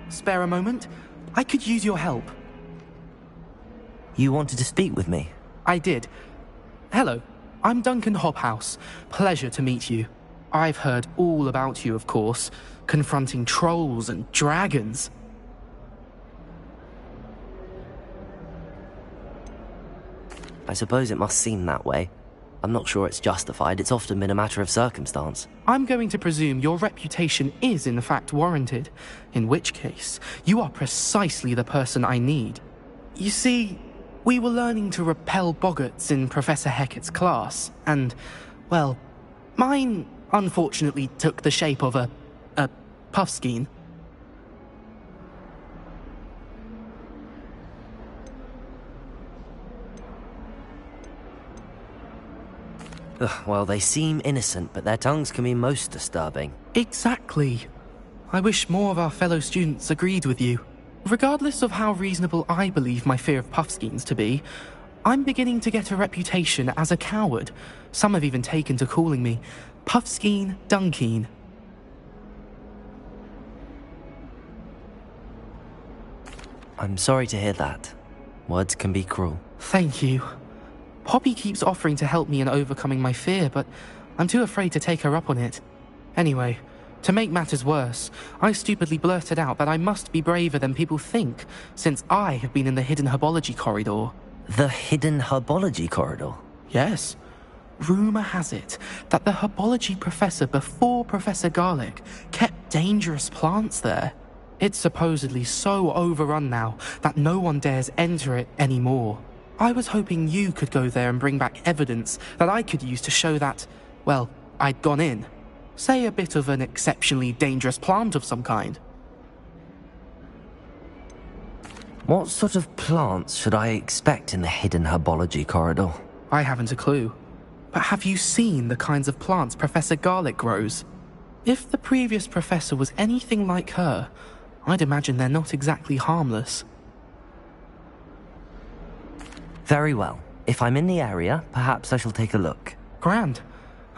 Spare a moment? I could use your help. You wanted to speak with me? I did. Hello, I'm Duncan Hobhouse. Pleasure to meet you. I've heard all about you, of course, confronting trolls and dragons. I suppose it must seem that way. I'm not sure it's justified. It's often been a matter of circumstance. I'm going to presume your reputation is in fact warranted, in which case, you are precisely the person I need. You see, we were learning to repel boggarts in Professor Hecat's class, and, well, mine unfortunately took the shape of a puffskein. Well, they seem innocent, but their tongues can be most disturbing. Exactly. I wish more of our fellow students agreed with you. Regardless of how reasonable I believe my fear of puffskeins to be, I'm beginning to get a reputation as a coward. Some have even taken to calling me Puffskeen Dunkeen. I'm sorry to hear that. Words can be cruel. Thank you. Poppy keeps offering to help me in overcoming my fear, but I'm too afraid to take her up on it. Anyway, to make matters worse, I stupidly blurted out that I must be braver than people think, since I have been in the hidden herbology corridor. The hidden herbology corridor? Yes. Rumour has it that the herbology professor before Professor Garlic kept dangerous plants there. It's supposedly so overrun now that no one dares enter it anymore. I was hoping you could go there and bring back evidence that I could use to show that, well, I'd gone in. Say a bit of an exceptionally dangerous plant of some kind. What sort of plants should I expect in the hidden herbology corridor? I haven't a clue. But have you seen the kinds of plants Professor Garlic grows? If the previous professor was anything like her, I'd imagine they're not exactly harmless. Very well. If I'm in the area, perhaps I shall take a look. Grand.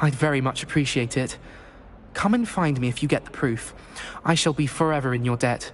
I'd very much appreciate it. Come and find me if you get the proof. I shall be forever in your debt.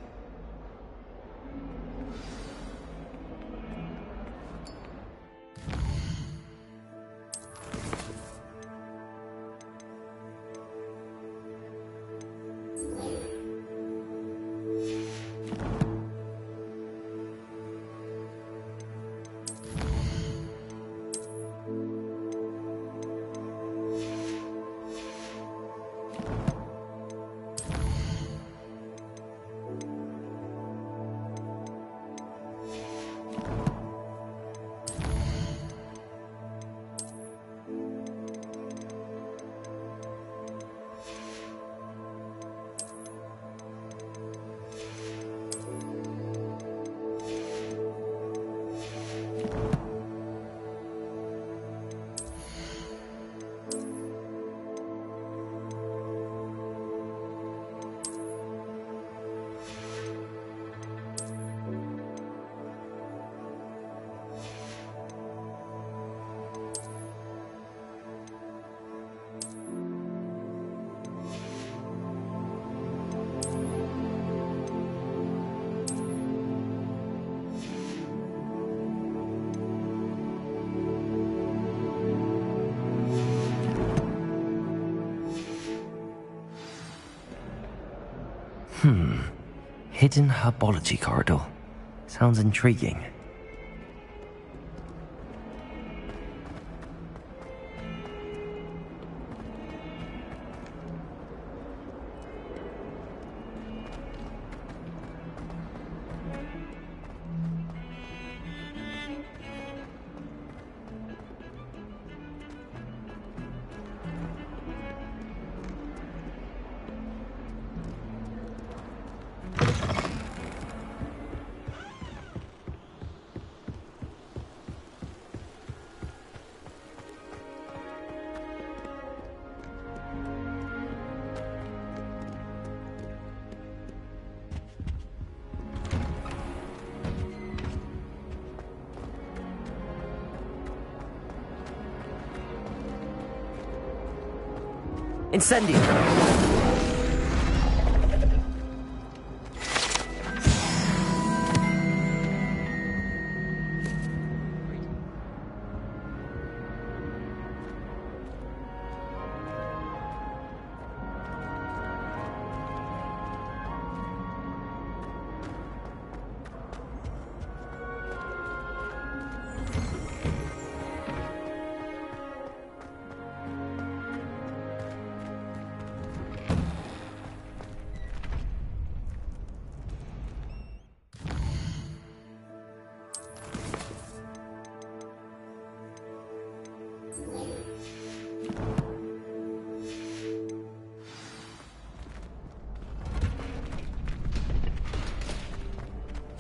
Hidden herbology corridor. Sounds intriguing. Incendio!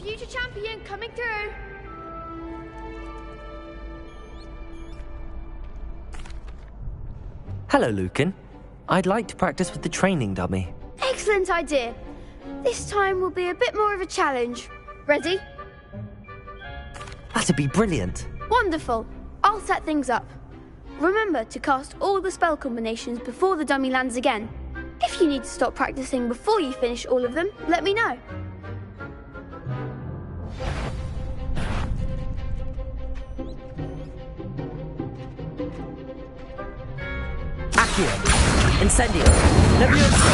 Future champion coming through. Hello, Lucan. I'd like to practice with the training dummy. Excellent idea. This time will be a bit more of a challenge. Ready? That'd be brilliant. Wonderful. I'll set things up. Remember to cast all the spell combinations before the dummy lands again. If you need to stop practicing before you finish all of them, let me know. Accio! Incendio! Leviosa!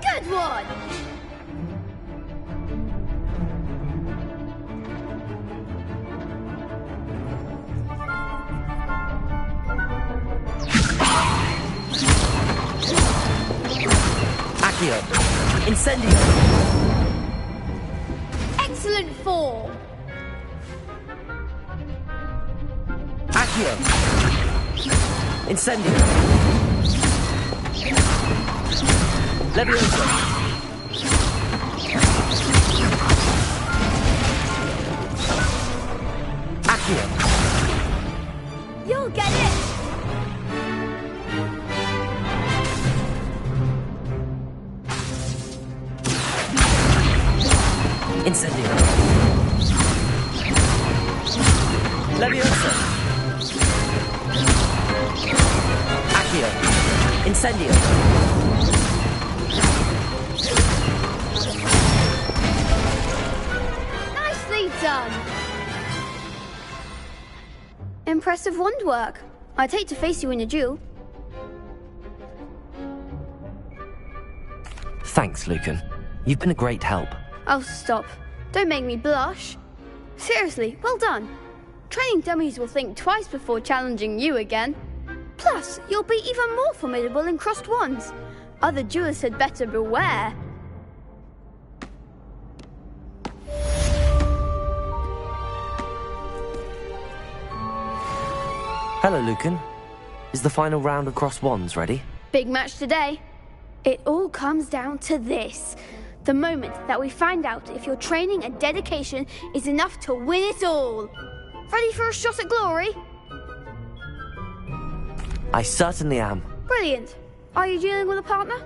Good one! Accio! Incendio! Excellent form! Accio! Incendio! Leviosa! Accio. You'll get it! Incendio. Leviosa. Accio. Incendio. Nicely done! Impressive wand work. I'd hate to face you in a duel. Thanks, Lucan. You've been a great help. Oh, stop. Don't make me blush. Seriously, well done. Training dummies will think twice before challenging you again. Plus, you'll be even more formidable in crossed wands. Other duelists had better beware. Hello, Lucan. Is the final round of crossed wands ready? Big match today. It all comes down to this. The moment that we find out if your training and dedication is enough to win it all. Ready for a shot at glory? I certainly am. Brilliant. Are you dealing with a partner?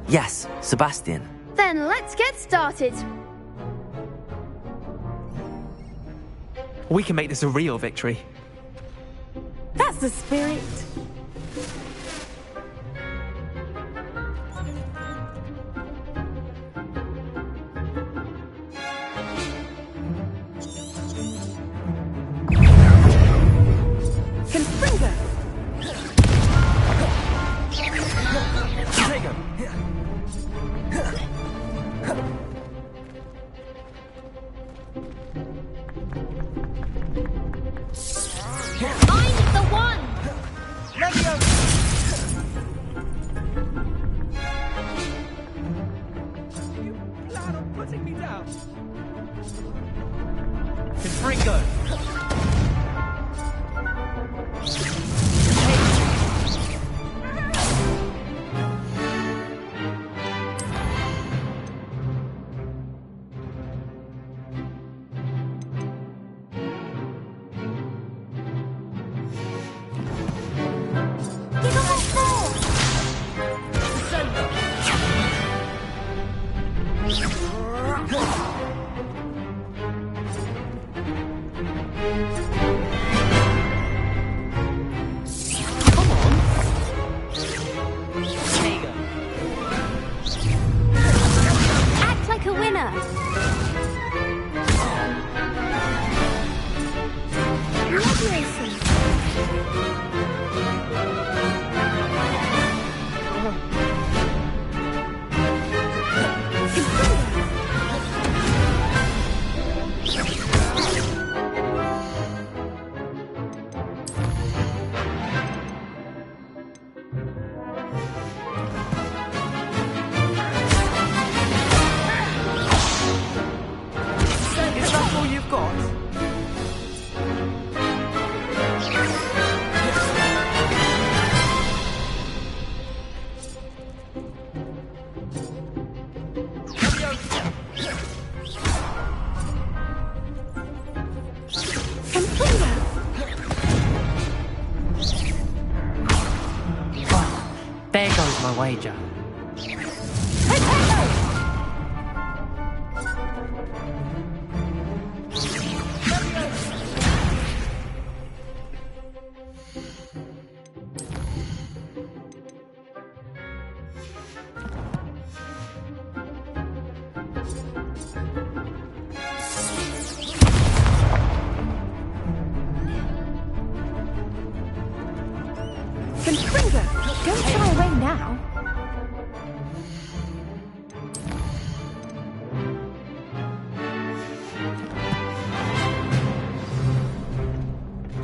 Yes, Sebastian. Then let's get started. We can make this a real victory. That's the spirit. Confringo! I'm the one! You plan on putting me down? Confringo! Act like a winner! Is that all you've got? There goes my wager. Confringo! Don't shy away now.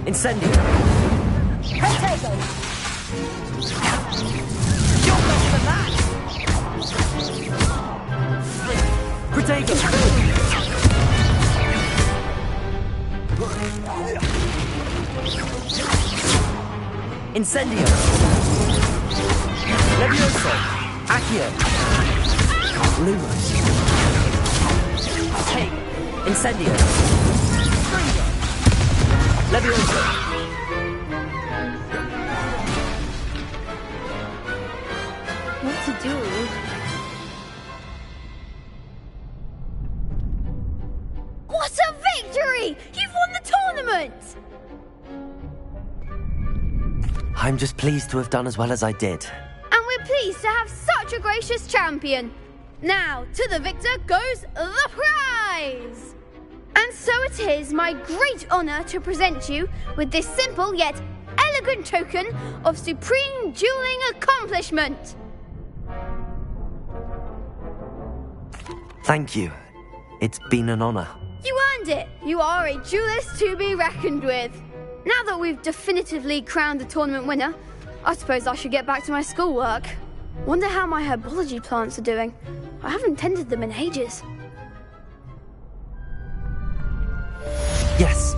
Incendio. Protego! You're better than that! Protego. Incendio! Levioso! Accio! Lumos! Take! Incendio! Levioso! What to do? What a victory! You've won the tournament! I'm just pleased to have done as well as I did. And we're pleased to have such a gracious champion. Now, to the victor goes the prize! And so it is my great honour to present you with this simple yet elegant token of supreme dueling accomplishment. Thank you. It's been an honour. You earned it. You are a duelist to be reckoned with. Now that we've definitively crowned the tournament winner, I suppose I should get back to my schoolwork. Wonder how my herbology plants are doing. I haven't tended them in ages. Yes.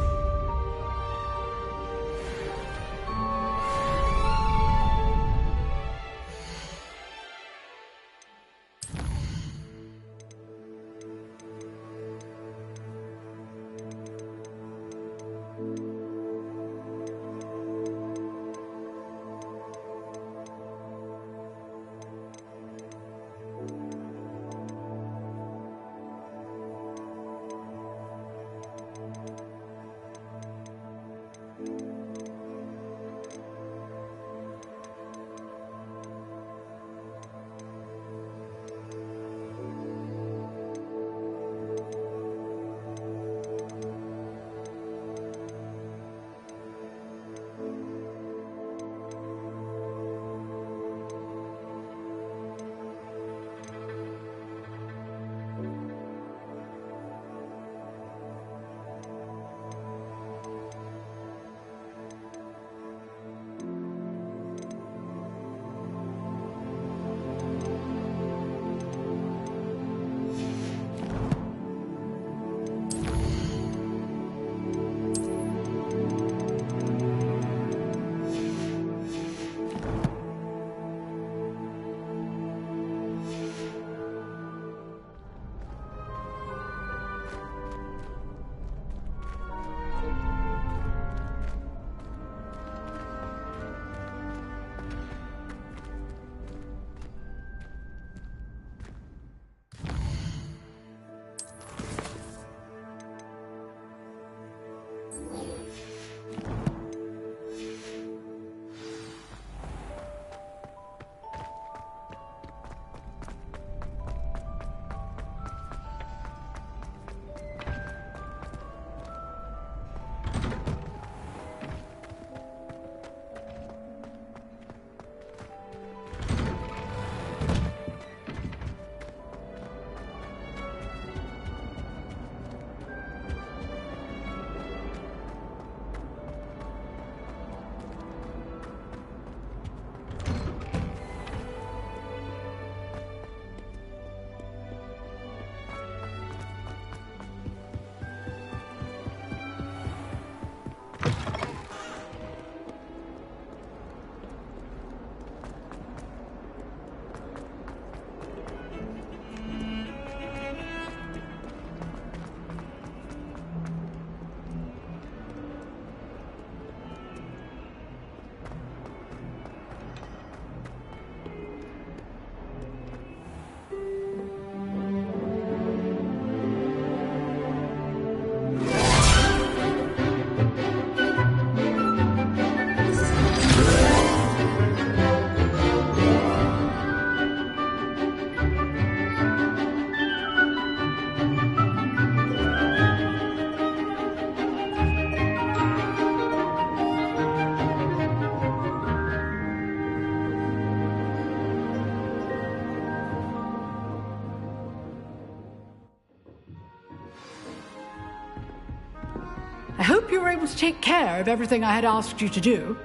I hope you were able to take care of everything I had asked you to do.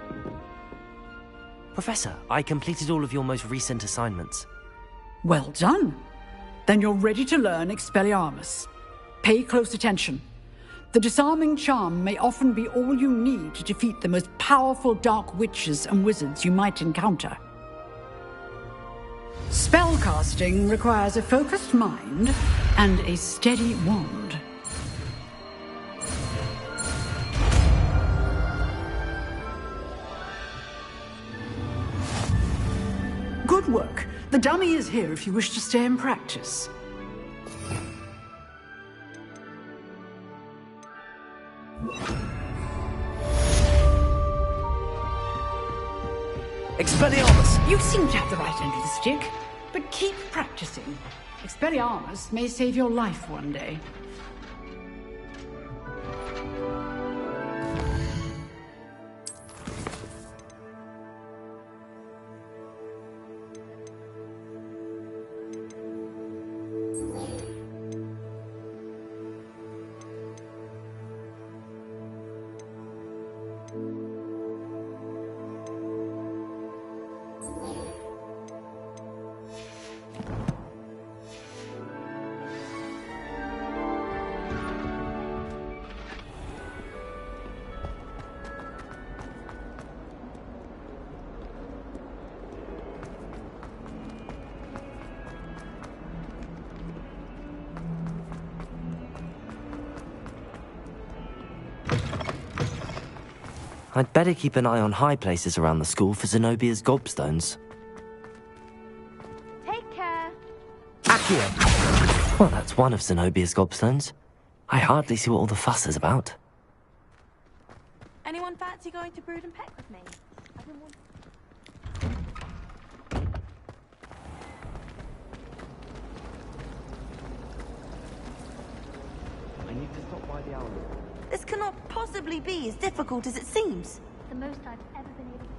Professor, I completed all of your most recent assignments. Well done. Then you're ready to learn Expelliarmus. Pay close attention. The disarming charm may often be all you need to defeat the most powerful dark witches and wizards you might encounter. Spellcasting requires a focused mind and a steady wand. Good work. The dummy is here if you wish to stay and practice. Expelliarmus! You seem to have the right end of the stick, but keep practicing. Expelliarmus may save your life one day. I'd better keep an eye on high places around the school for Zenobia's gobstones. Take care. Accio! Well, that's one of Zenobia's gobstones. I hardly see what all the fuss is about. Anyone fancy going to Brood and Peck with me? I've been wanting... I need to stop by the owl. This cannot possibly be as difficult as it seems. The most I've ever been able to find.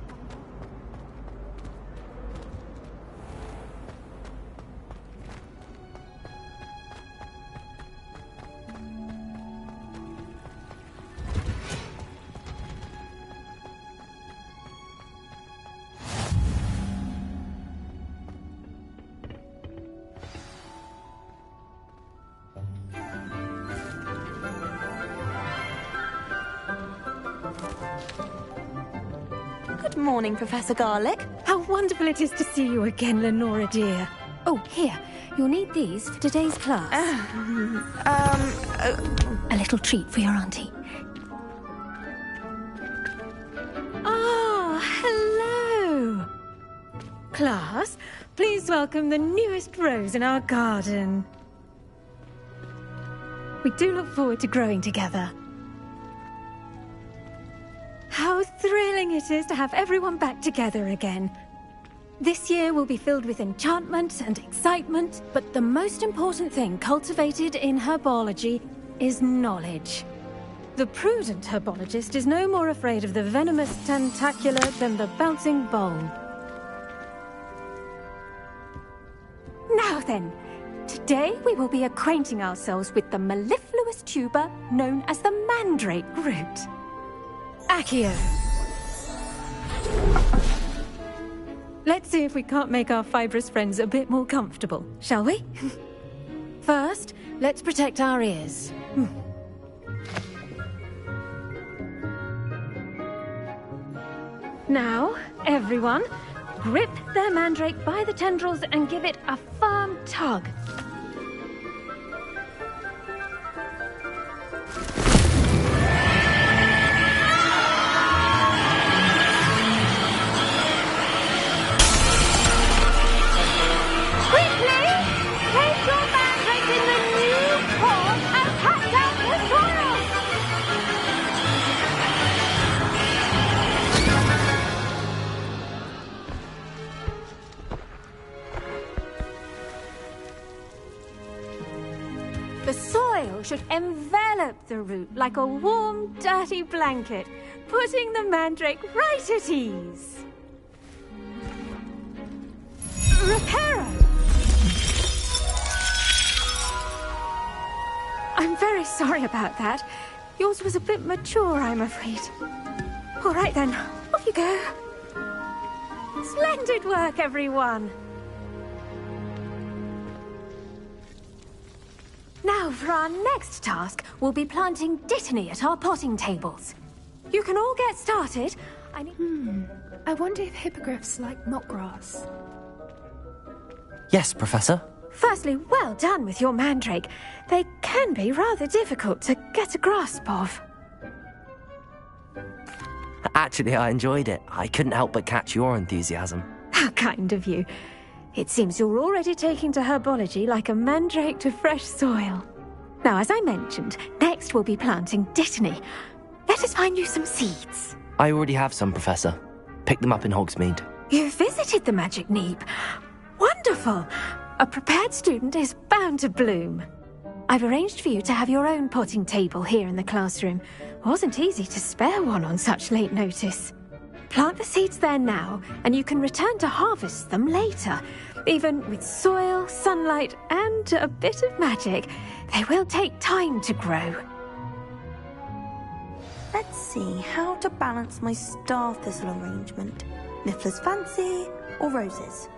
Good morning, Professor Garlick. How wonderful it is to see you again, Lenora dear. Oh, here. You'll need these for today's class. A little treat for your auntie. Ah, hello. Class, please welcome the newest rose in our garden. We do look forward to growing together. How thrilling it is to have everyone back together again. This year will be filled with enchantment and excitement, but the most important thing cultivated in herbology is knowledge. The prudent herbologist is no more afraid of the venomous tentacula than the bouncing bulb. Now then, today we will be acquainting ourselves with the mellifluous tuber known as the mandrake root. Accio. Let's see if we can't make our fibrous friends a bit more comfortable, shall we? First, let's protect our ears. Now, everyone, grip their mandrake by the tendrils and give it a firm tug. The soil should envelop the root like a warm, dirty blanket, putting the mandrake right at ease. Reparo! I'm very sorry about that. Yours was a bit mature, I'm afraid. All right then, off you go. Splendid work, everyone. Now, for our next task, we'll be planting Dittany at our potting tables. You can all get started. I wonder if hippogriffs like knotgrass. Yes, Professor. Firstly, well done with your mandrake. They can be rather difficult to get a grasp of. Actually, I enjoyed it. I couldn't help but catch your enthusiasm. How kind of you. It seems you're already taking to herbology like a mandrake to fresh soil. Now, as I mentioned, next we'll be planting Dittany. Let us find you some seeds. I already have some, Professor. Picked them up in Hogsmeade. You visited the Magic Neep. Wonderful! A prepared student is bound to bloom. I've arranged for you to have your own potting table here in the classroom. Wasn't easy to spare one on such late notice. Plant the seeds there now, and you can return to harvest them later. Even with soil, sunlight, and a bit of magic, they will take time to grow. Let's see how to balance my star thistle arrangement. Niffler's fancy or roses?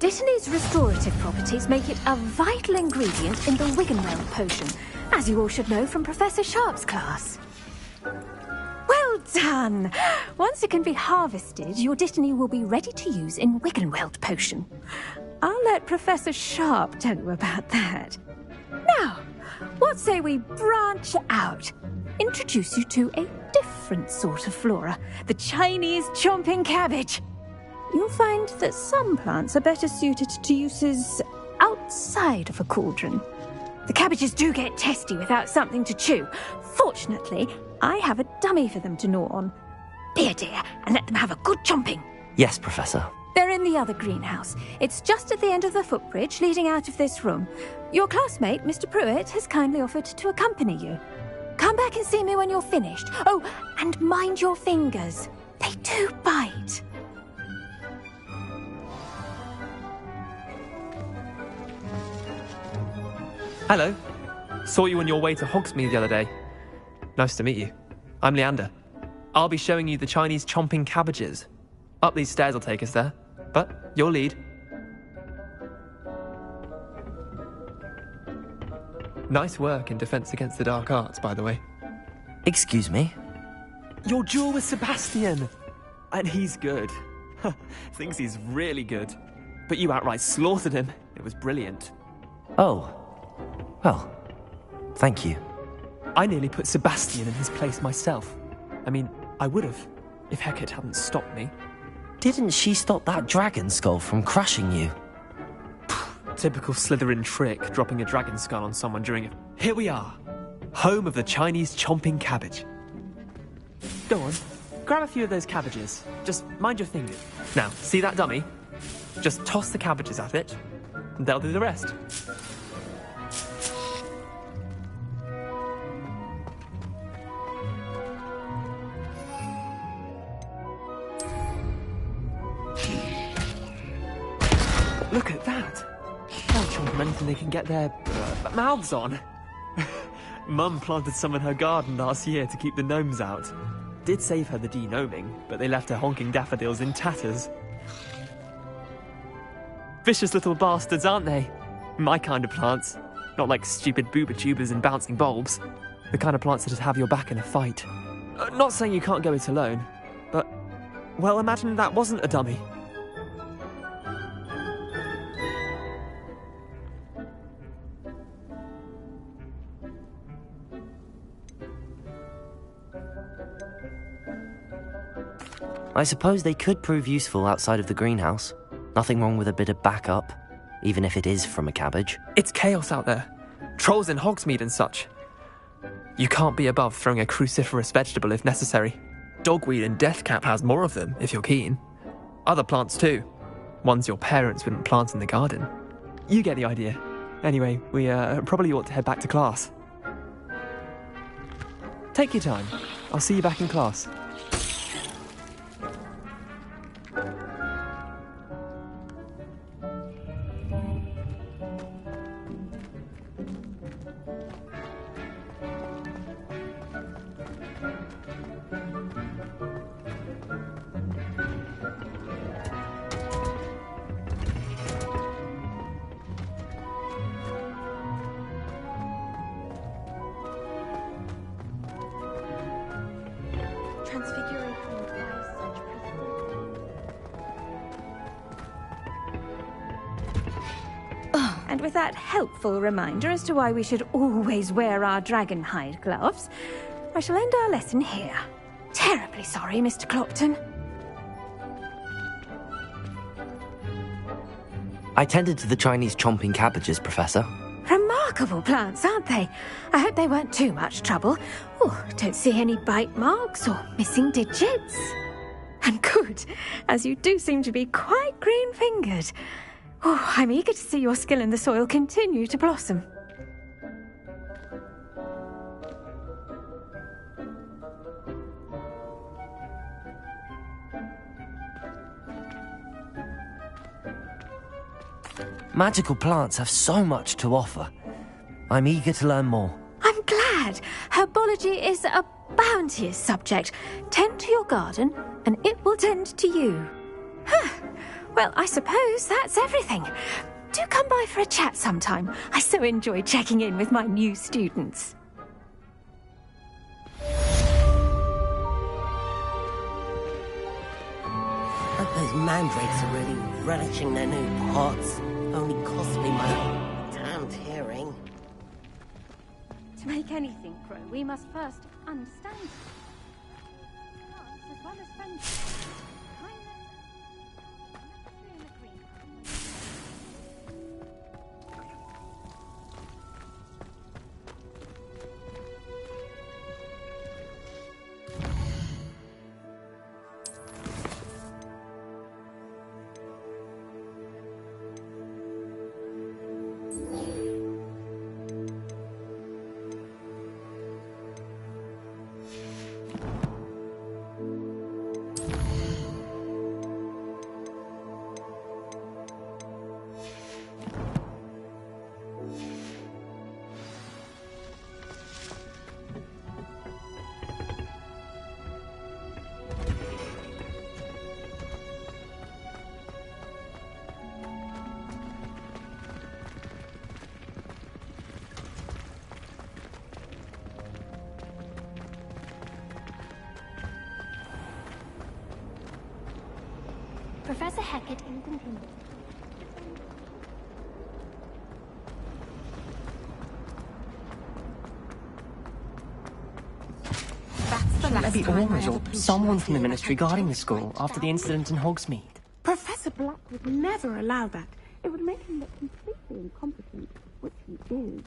Dittany's restorative properties make it a vital ingredient in the Wiggenweld potion, as you all should know from Professor Sharp's class. Well done! Once it can be harvested, your Dittany will be ready to use in Wiggenweld potion. I'll let Professor Sharp tell you about that. Now, what say we branch out? Introduce you to a different sort of flora, the Chinese chomping cabbage. You'll find that some plants are better suited to uses outside of a cauldron. The cabbages do get testy without something to chew. Fortunately, I have a dummy for them to gnaw on. Be a dear and let them have a good chomping. Yes, Professor. They're in the other greenhouse. It's just at the end of the footbridge leading out of this room. Your classmate, Mr. Pruitt, has kindly offered to accompany you. Come back and see me when you're finished. Oh, and mind your fingers. They do bite. Hello. Saw you on your way to Hogsmeade the other day. Nice to meet you. I'm Leander. I'll be showing you the Chinese chomping cabbages. Up these stairs will take us there, but your lead. Nice work in Defense Against the Dark Arts, by the way. Excuse me? Your duel with Sebastian! And he's good. Thinks he's really good. But you outright slaughtered him. It was brilliant. Oh. Well, thank you. I nearly put Sebastian in his place myself. I mean, I would have, if Hecate hadn't stopped me. Didn't she stop that dragon skull from crushing you? Typical Slytherin trick, dropping a dragon skull on someone during a... Here we are, home of the Chinese chomping cabbage. Go on, grab a few of those cabbages. Just mind your fingers. Now, see that dummy? Just toss the cabbages at it, and they'll do the rest. Look at that! They'll chomp anything they can get their mouths on. Mum planted some in her garden last year to keep the gnomes out. Did save her the de-gnoming, but they left her honking daffodils in tatters. Vicious little bastards, aren't they? My kind of plants. Not like stupid booba tubers and bouncing bulbs. The kind of plants that'd have your back in a fight. Not saying you can't go it alone, but... well, imagine that wasn't a dummy. I suppose they could prove useful outside of the greenhouse. Nothing wrong with a bit of backup, even if it is from a cabbage. It's chaos out there. Trolls in Hogsmeade and such. You can't be above throwing a cruciferous vegetable if necessary. Dogweed and deathcap has more of them, if you're keen. Other plants too. Ones your parents wouldn't plant in the garden. You get the idea. Anyway, we probably ought to head back to class. Take your time. I'll see you back in class. And with that helpful reminder as to why we should always wear our dragon hide gloves, I shall end our lesson here. Terribly sorry, Mr. Clopton. I tended to the Chinese chomping cabbages, Professor. Remarkable plants, aren't they? I hope they weren't too much trouble. Oh, don't see any bite marks or missing digits. And good, as you do seem to be quite green-fingered. Oh, I'm eager to see your skill in the soil continue to blossom. Magical plants have so much to offer. I'm eager to learn more. I'm glad. Herbology is a bounteous subject. Tend to your garden, and it will tend to you. Huh. Well, I suppose that's everything. Do come by for a chat sometime. I so enjoy checking in with my new students. Hope those mandrakes are really relishing their new pots. Only cost me my damned hearing. To make anything grow, we must first understand plants as well as friendship. Professor Hecat in conclusion. Maybe Ormond or someone from the Ministry guarding the school after the incident in Hogsmeade. Professor Black would never allow that. It would make him look completely incompetent, which he is.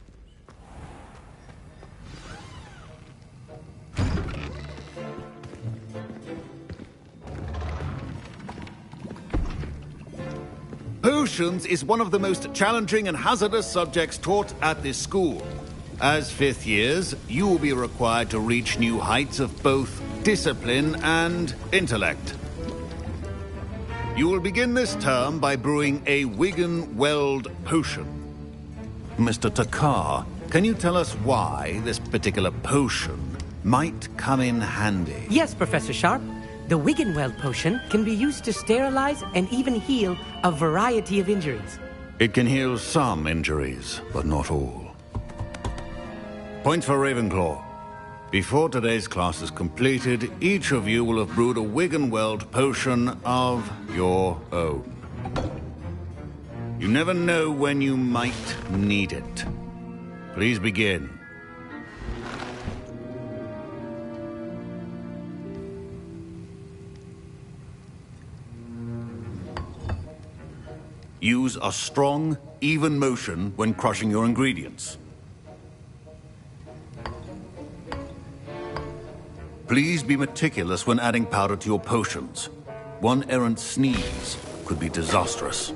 Potions is one of the most challenging and hazardous subjects taught at this school. As fifth years, you will be required to reach new heights of both discipline and intellect. You will begin this term by brewing a Wiggenweld potion. Mr. Takar, can you tell us why this particular potion might come in handy? Yes, Professor Sharp. The Wiggenweld potion can be used to sterilize and even heal a variety of injuries. It can heal some injuries, but not all. Point for Ravenclaw. Before today's class is completed, each of you will have brewed a Wiggenweld potion of your own. You never know when you might need it. Please begin. Use a strong, even motion when crushing your ingredients. Please be meticulous when adding powder to your potions. One errant sneeze could be disastrous.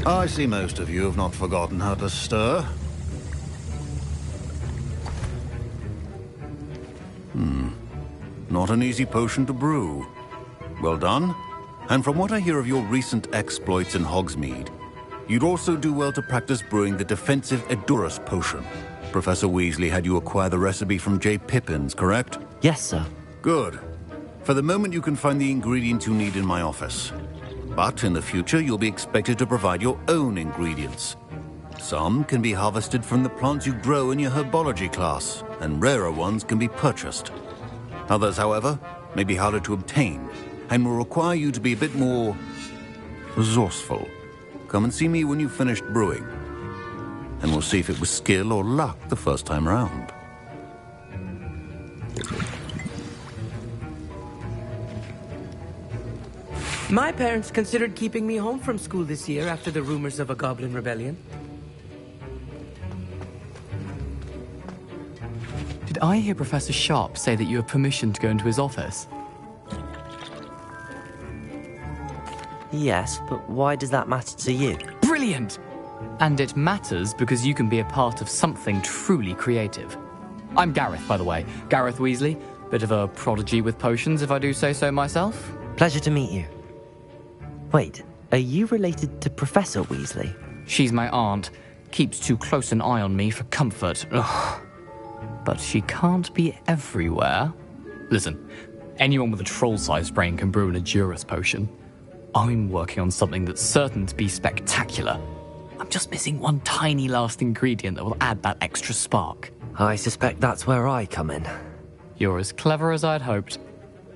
I see most of you have not forgotten how to stir. Not an easy potion to brew. Well done. And from what I hear of your recent exploits in Hogsmeade, you'd also do well to practice brewing the defensive Edurus potion. Professor Weasley had you acquire the recipe from J. Pippins, correct? Yes, sir. Good. For the moment, you can find the ingredients you need in my office. But in the future, you'll be expected to provide your own ingredients. Some can be harvested from the plants you grow in your herbology class, and rarer ones can be purchased. Others, however, may be harder to obtain, and will require you to be a bit more resourceful. Come and see me when you've finished brewing, and we'll see if it was skill or luck the first time round. My parents considered keeping me home from school this year after the rumors of a goblin rebellion. Did I hear Professor Sharp say that you have permission to go into his office? Yes, but why does that matter to you? Brilliant! And it matters because you can be a part of something truly creative. I'm Gareth, by the way. Gareth Weasley. Bit of a prodigy with potions, if I do say so myself. Pleasure to meet you. Wait, are you related to Professor Weasley? She's my aunt. Keeps too close an eye on me for comfort. Ugh. But she can't be everywhere. Listen, anyone with a troll-sized brain can brew an Edurus potion. I'm working on something that's certain to be spectacular. I'm just missing one tiny last ingredient that will add that extra spark. I suspect that's where I come in. You're as clever as I'd hoped.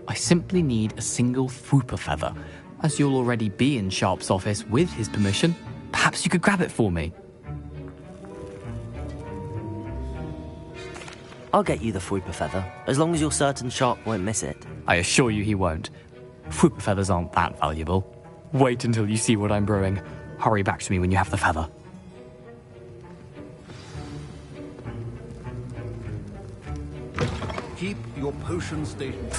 I simply need a single Fwooper feather. As you'll already be in Sharp's office with his permission, perhaps you could grab it for me. I'll get you the Fwooper feather, as long as you're certain Sharp won't miss it. I assure you he won't. Fwooper feathers aren't that valuable. Wait until you see what I'm brewing. Hurry back to me when you have the feather. Keep your potion station.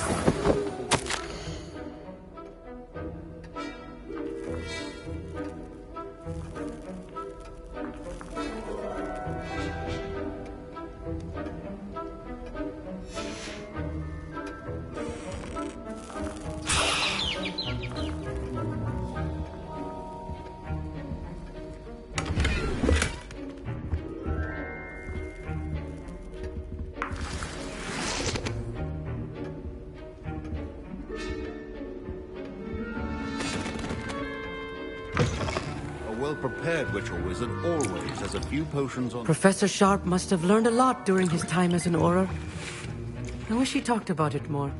well-prepared ritual wizard always has a few potions on... Professor Sharp must have learned a lot during his time as an Auror. I wish he talked about it more.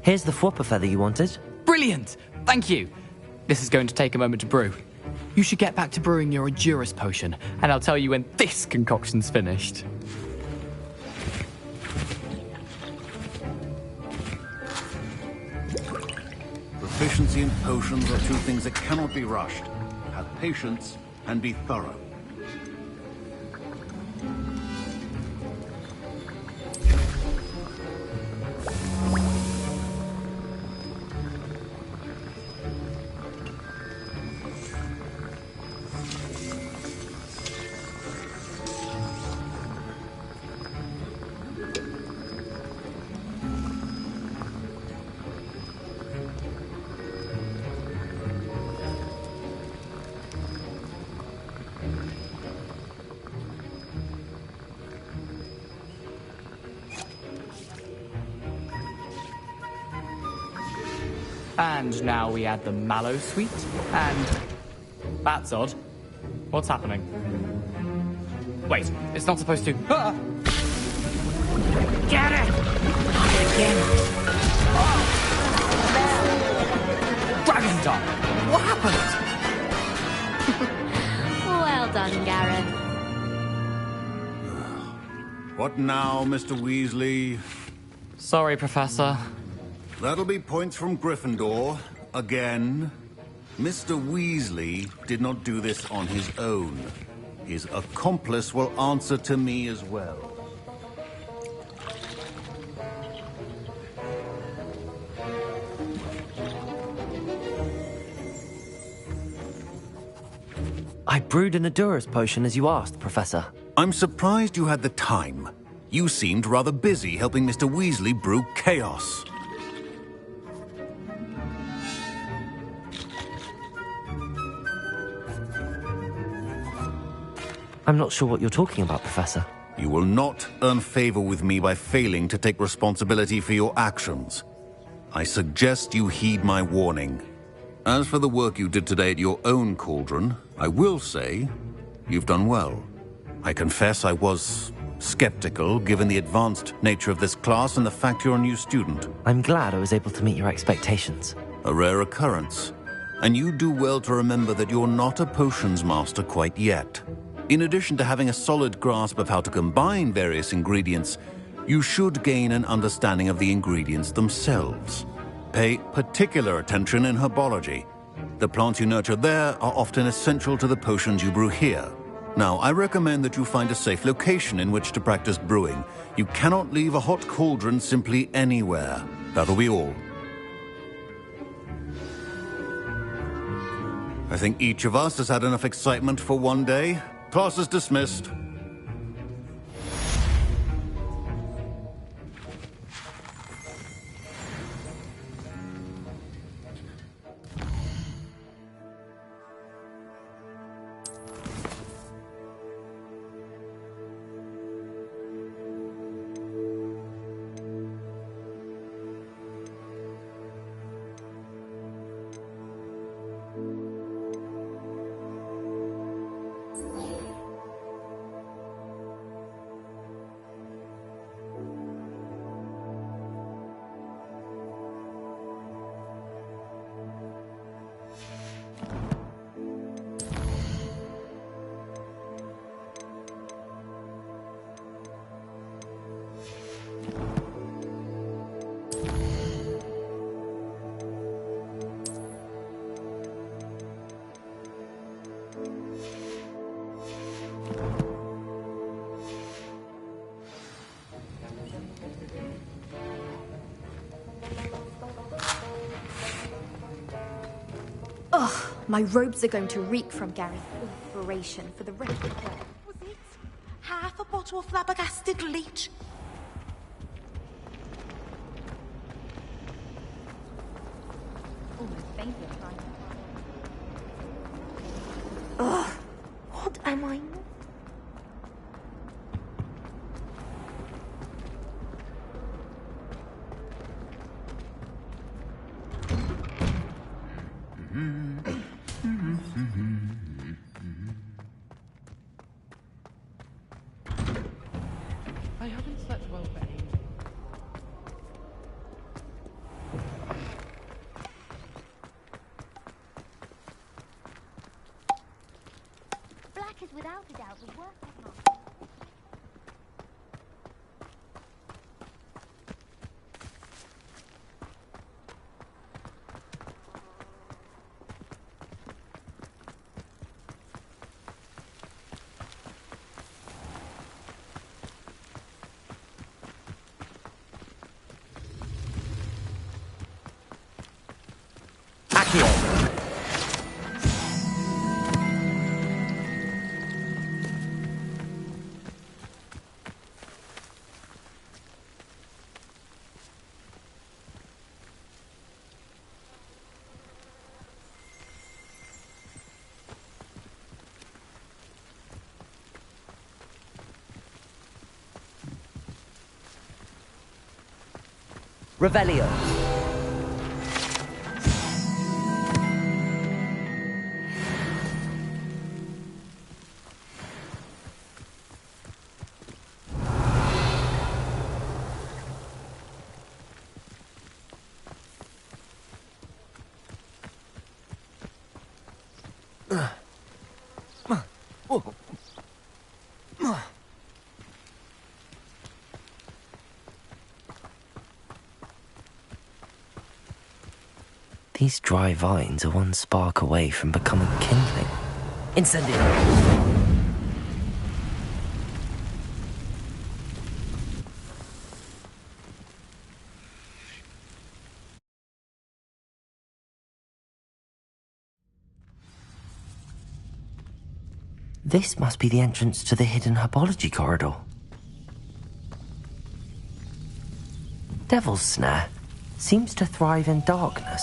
Here's the Fwopper feather you wanted. Brilliant! Thank you! This is going to take a moment to brew. You should get back to brewing your Endurus potion, and I'll tell you when this concoction's finished. Proficiency in potions are two things that cannot be rushed. Have patience and be thorough. And now we add the mallow sweet, and... That's odd. What's happening? Wait, it's not supposed to... Ah! Get it! Not again. Dragon Tongue! What happened? Well done, Garen. What now, Mr. Weasley? Sorry, Professor. That'll be points from Gryffindor. Again. Mr. Weasley did not do this on his own. His accomplice will answer to me as well. I brewed an Endurus potion as you asked, Professor. I'm surprised you had the time. You seemed rather busy helping Mr. Weasley brew chaos. I'm not sure what you're talking about, Professor. You will not earn favor with me by failing to take responsibility for your actions. I suggest you heed my warning. As for the work you did today at your own cauldron, I will say you've done well. I confess I was skeptical, given the advanced nature of this class and the fact you're a new student. I'm glad I was able to meet your expectations. A rare occurrence. And you do well to remember that you're not a potions master quite yet. In addition to having a solid grasp of how to combine various ingredients, you should gain an understanding of the ingredients themselves. Pay particular attention in herbology. The plants you nurture there are often essential to the potions you brew here. Now, I recommend that you find a safe location in which to practice brewing. You cannot leave a hot cauldron simply anywhere. That'll be all. I think each of us has had enough excitement for one day. Class is dismissed. Ugh, my robes are going to reek from Garen's inspiration for the rest of the day. Was it? Half a bottle of flabbergasted leech? Almost fainted trying to find. Ugh, what am I? That is without a doubt the work of my... Revelio. These dry vines are one spark away from becoming kindling. Incendio! This must be the entrance to the hidden herbology corridor. Devil's Snare seems to thrive in darkness.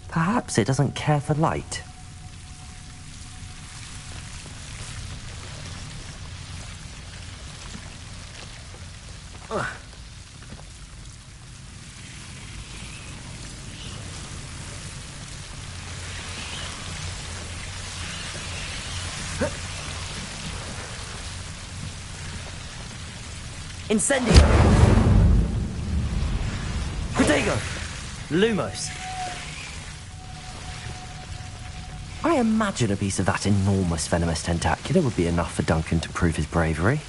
Perhaps it doesn't care for light. Incendio! Protego! Lumos! I imagine a piece of that enormous venomous tentacula would be enough for Duncan to prove his bravery.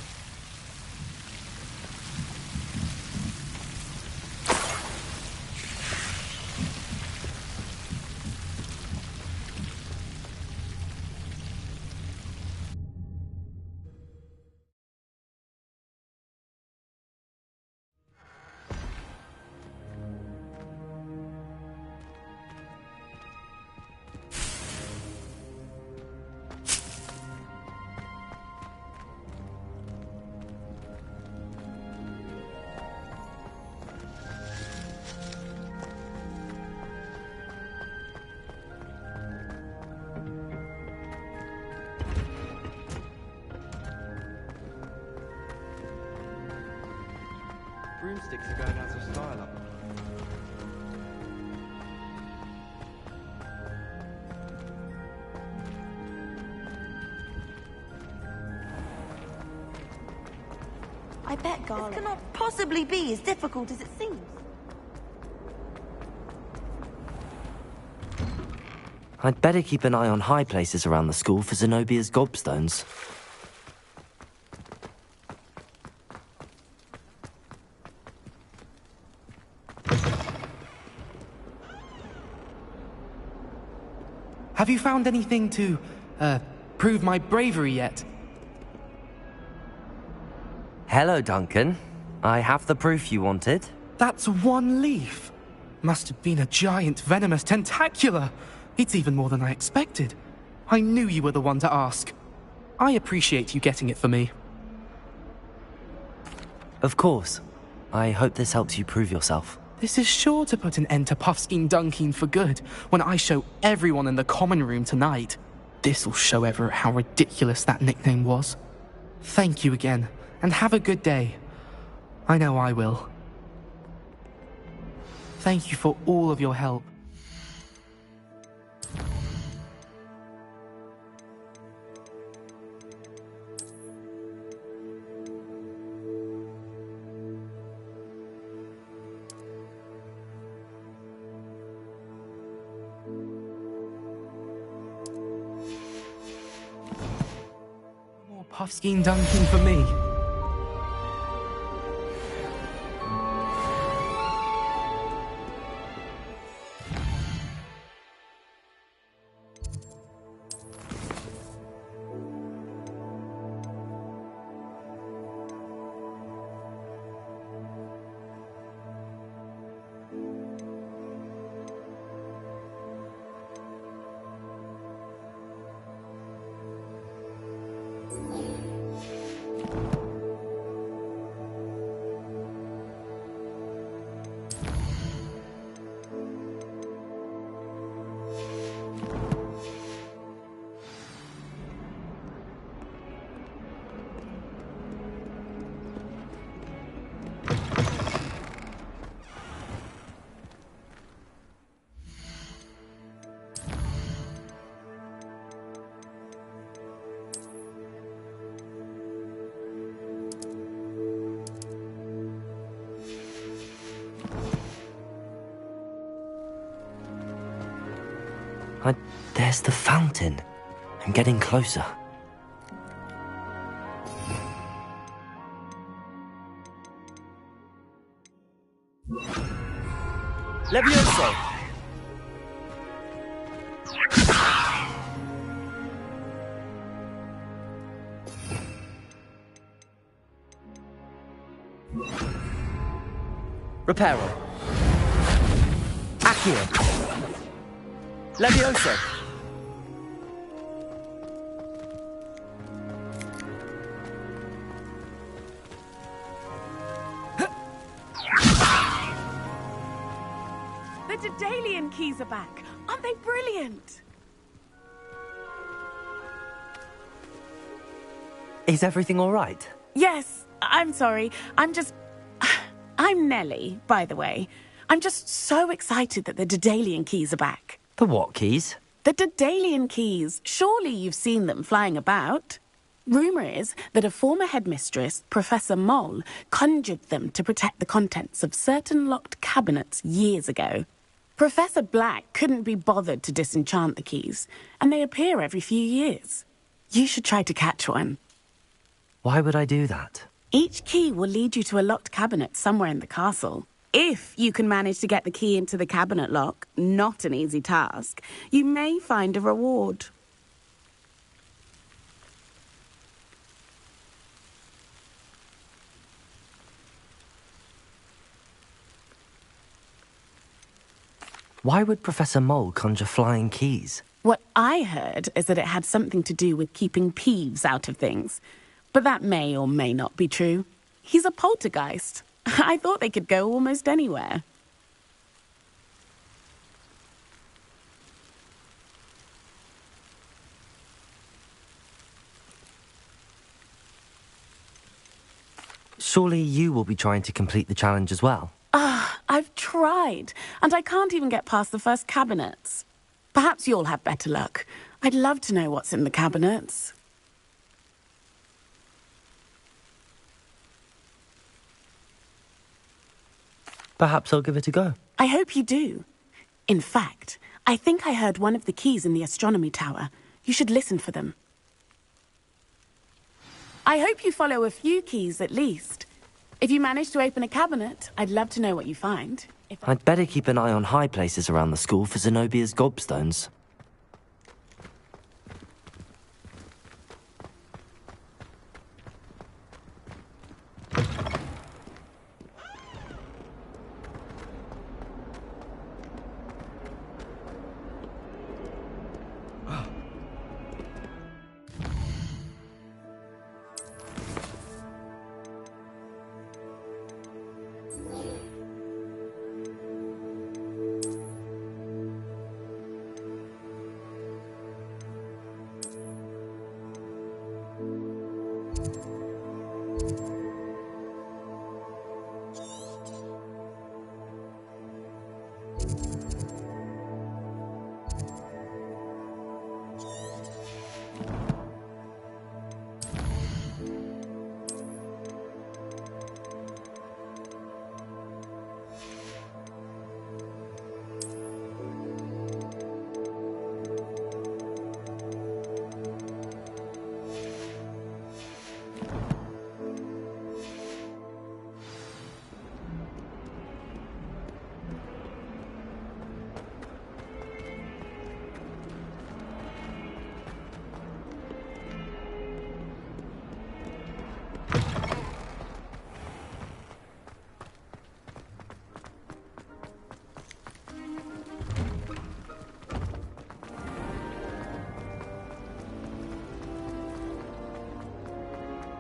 Broomsticks are going out of style up. I bet Garlic. This cannot possibly be as difficult as it seems. I'd better keep an eye on high places around the school for Zenobia's gobstones. Have you found anything to, prove my bravery yet? Hello, Duncan. I have the proof you wanted. That's one leaf. Must have been a giant venomous tentacula. It's even more than I expected. I knew you were the one to ask. I appreciate you getting it for me. Of course. I hope this helps you prove yourself. This is sure to put an end to Puffskein Dunkeen for good when I show everyone in the common room tonight. This'll show Everett how ridiculous that nickname was. Thank you again, and have a good day. I know I will. Thank you for all of your help. Puffskein dunking for me. There's the fountain. I'm getting closer. Levioso! Reparo. Accio. Levioso. The Daedalian keys are back. Aren't they brilliant? Is everything all right? Yes, I'm sorry. I'm Nellie, by the way. I'm just so excited that the Daedalian keys are back. The what keys? The Daedalian keys. Surely you've seen them flying about. Rumour is that a former headmistress, Professor Moll, conjured them to protect the contents of certain locked cabinets years ago. Professor Black couldn't be bothered to disenchant the keys, and they appear every few years. You should try to catch one. Why would I do that? Each key will lead you to a locked cabinet somewhere in the castle. If you can manage to get the key into the cabinet lock, not an easy task, you may find a reward. Why would Professor Moll conjure flying keys? What I heard is that it had something to do with keeping Peeves out of things. But that may or may not be true. He's a poltergeist. I thought they could go almost anywhere. Surely you will be trying to complete the challenge as well. I've tried, and I can't even get past the first cabinets. Perhaps you'll have better luck. I'd love to know what's in the cabinets. Perhaps I'll give it a go. I hope you do. In fact, I think I heard one of the keys in the astronomy tower. You should listen for them. I hope you follow a few keys at least. If you manage to open a cabinet, I'd love to know what you find. I'd better keep an eye on high places around the school for Zenobia's gobstones.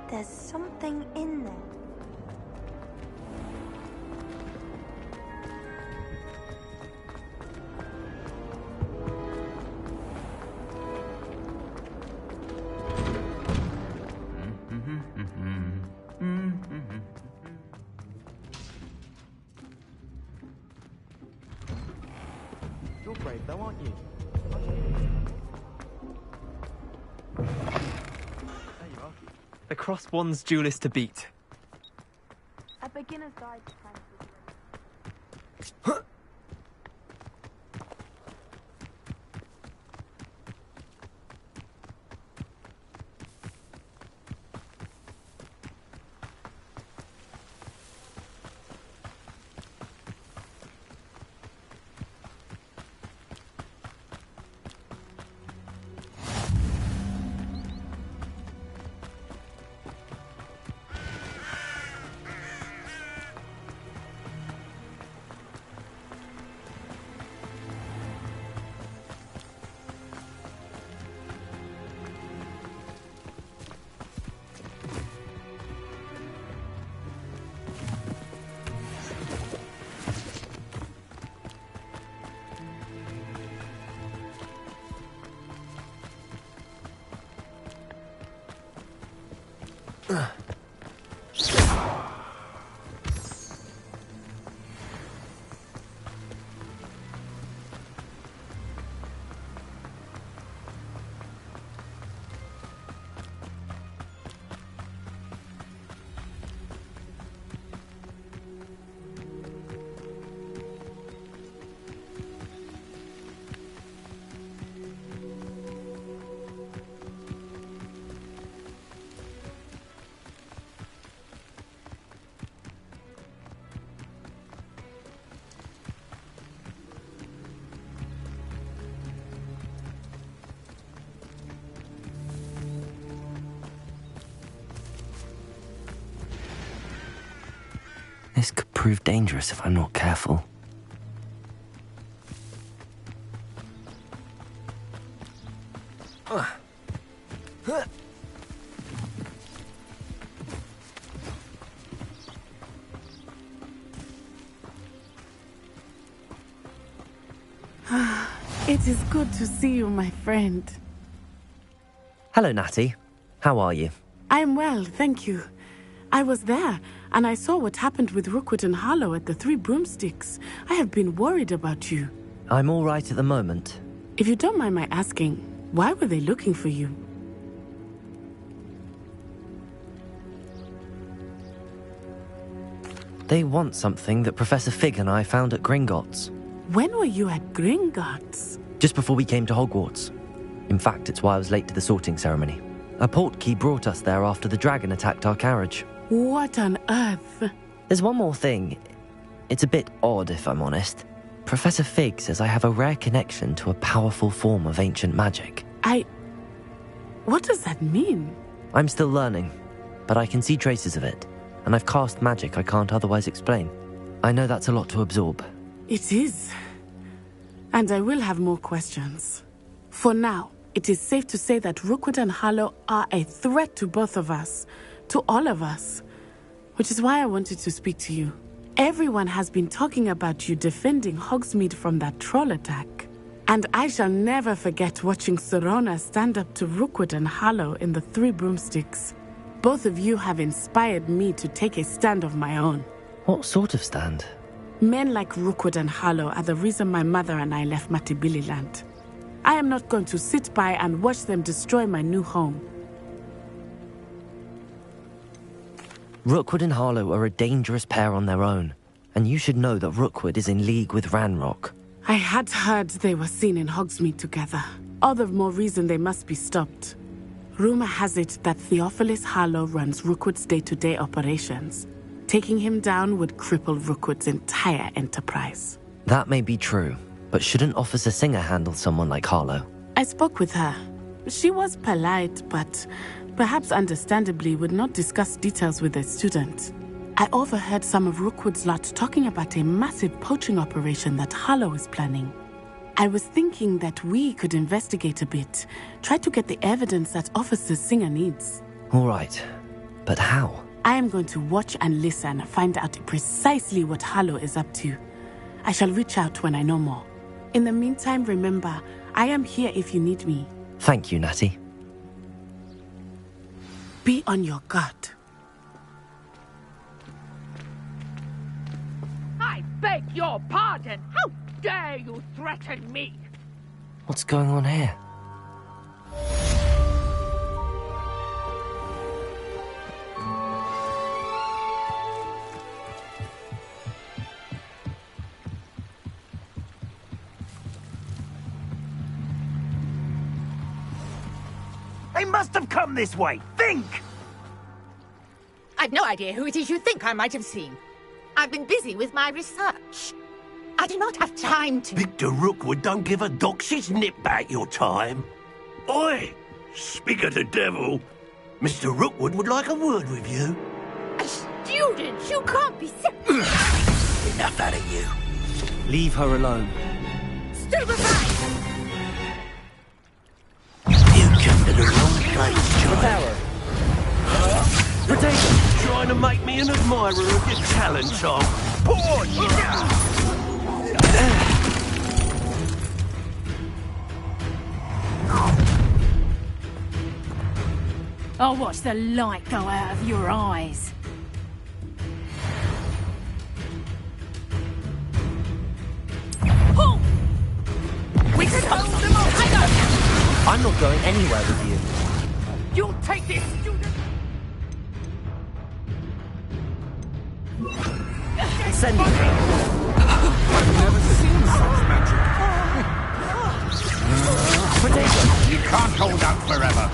There's something in there. You're brave though, aren't you? There you are. The cross one's duelist to beat. A beginner's guide to playing. This could prove dangerous if I'm not careful. It is good to see you, my friend. Hello, Natty. How are you? I am well, thank you. I was there, and I saw what happened with Rookwood and Harlow at the Three Broomsticks. I have been worried about you. I'm all right at the moment. If you don't mind my asking, why were they looking for you? They want something that Professor Fig and I found at Gringotts. When were you at Gringotts? Just before we came to Hogwarts. In fact, it's why I was late to the sorting ceremony. A portkey brought us there after the dragon attacked our carriage. What on earth? There's one more thing. It's a bit odd, if I'm honest. Professor Fig says I have a rare connection to a powerful form of ancient magic. What does that mean? I'm still learning, but I can see traces of it, and I've cast magic I can't otherwise explain. I know that's a lot to absorb. It is. And I will have more questions. For now, it is safe to say that Rookwood and Harlow are a threat to both of us, to all of us, which is why I wanted to speak to you. Everyone has been talking about you defending Hogsmeade from that troll attack. And I shall never forget watching Serona stand up to Rookwood and Harlow in the Three Broomsticks. Both of you have inspired me to take a stand of my own. What sort of stand? Men like Rookwood and Harlow are the reason my mother and I left Matabeleland. I am not going to sit by and watch them destroy my new home. Rookwood and Harlow are a dangerous pair on their own, and you should know that Rookwood is in league with Ranrock. I had heard they were seen in Hogsmeade together. All the more reason they must be stopped. Rumor has it that Theophilus Harlow runs Rookwood's day-to-day operations. Taking him down would cripple Rookwood's entire enterprise. That may be true, but shouldn't Officer Singer handle someone like Harlow? I spoke with her. She was polite, but perhaps understandably would not discuss details with a student. I overheard some of Rookwood's lot talking about a massive poaching operation that Harlow is planning. I was thinking that we could investigate a bit, try to get the evidence that Officer Singer needs. All right. But how? I am going to watch and listen, find out precisely what Harlow is up to. I shall reach out when I know more. In the meantime, remember, I am here if you need me. Thank you, Natty. Be on your guard. I beg your pardon. How dare you threaten me? What's going on here? They must have come this way. Think! I've no idea who it is you think I might have seen. I've been busy with my research. I do not have time to... Victor Rookwood don't give a doxy's nip back your time. Oi! Speak of the devil. Mr. Rookwood would like a word with you. A student? You can't be so... Enough out of you. Leave her alone. Stupefy! You come to the wrong place, child. Potato, trying to make me an admirer of your talent, Tom. Port! I'll watch the light go out of your eyes. Pull! We can hold them off. I know. I'm not going anywhere with you. You'll take this, student. Send me. I've never seen such magic. Potato. You can't hold out forever.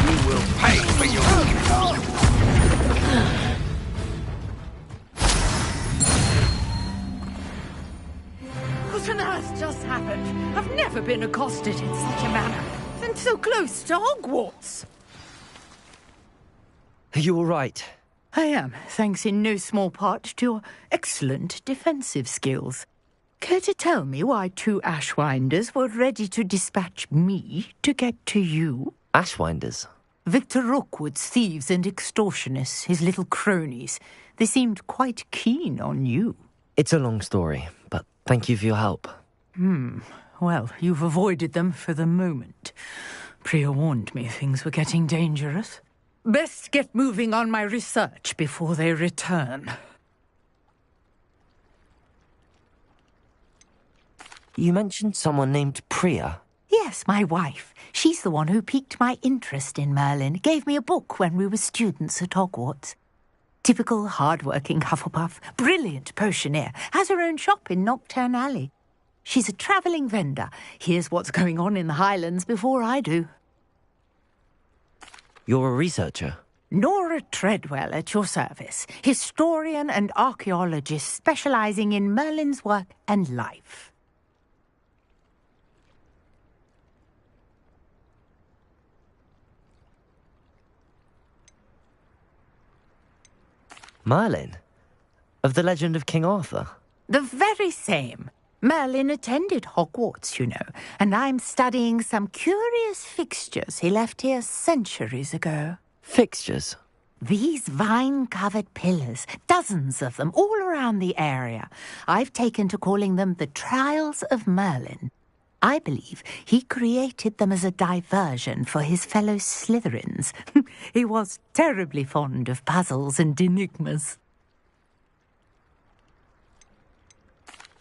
You will pay for your... What on earth just happened? I've never been accosted in such a manner. And so close to Hogwarts. Are you all right? I am, thanks in no small part to your excellent defensive skills. Care to tell me why 2 Ashwinders were ready to dispatch me to get to you? Ashwinders? Victor Rookwood's thieves and extortionists, his little cronies. They seemed quite keen on you. It's a long story, but thank you for your help. Well, you've avoided them for the moment. Priya warned me things were getting dangerous. Best get moving on my research before they return. You mentioned someone named Priya. Yes, my wife. She's the one who piqued my interest in Merlin. Gave me a book when we were students at Hogwarts. Typical hard-working Hufflepuff, brilliant potioneer, has her own shop in Knockturn Alley. She's a travelling vendor. Hears what's going on in the Highlands before I do. You're a researcher? Nora Treadwell at your service. Historian and archaeologist specialising in Merlin's work and life. Merlin? Of the legend of King Arthur? The very same. Merlin attended Hogwarts, you know, and I'm studying some curious fixtures he left here centuries ago. Fixtures? These vine-covered pillars, dozens of them, all around the area. I've taken to calling them the Trials of Merlin. I believe he created them as a diversion for his fellow Slytherins. He was terribly fond of puzzles and enigmas.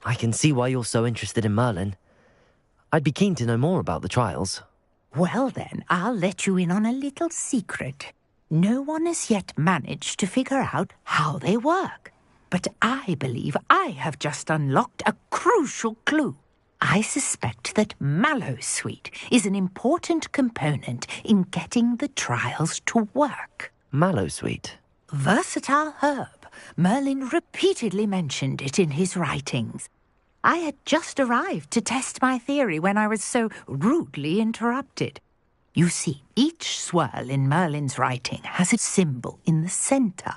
I can see why you're so interested in Merlin. I'd be keen to know more about the trials. Well then, I'll let you in on a little secret. No one has yet managed to figure out how they work. But I believe I have just unlocked a crucial clue. I suspect that Mallowsweet is an important component in getting the trials to work. Mallowsweet? Versatile herb. Merlin repeatedly mentioned it in his writings. I had just arrived to test my theory when I was so rudely interrupted. You see, each swirl in Merlin's writing has a symbol in the centre.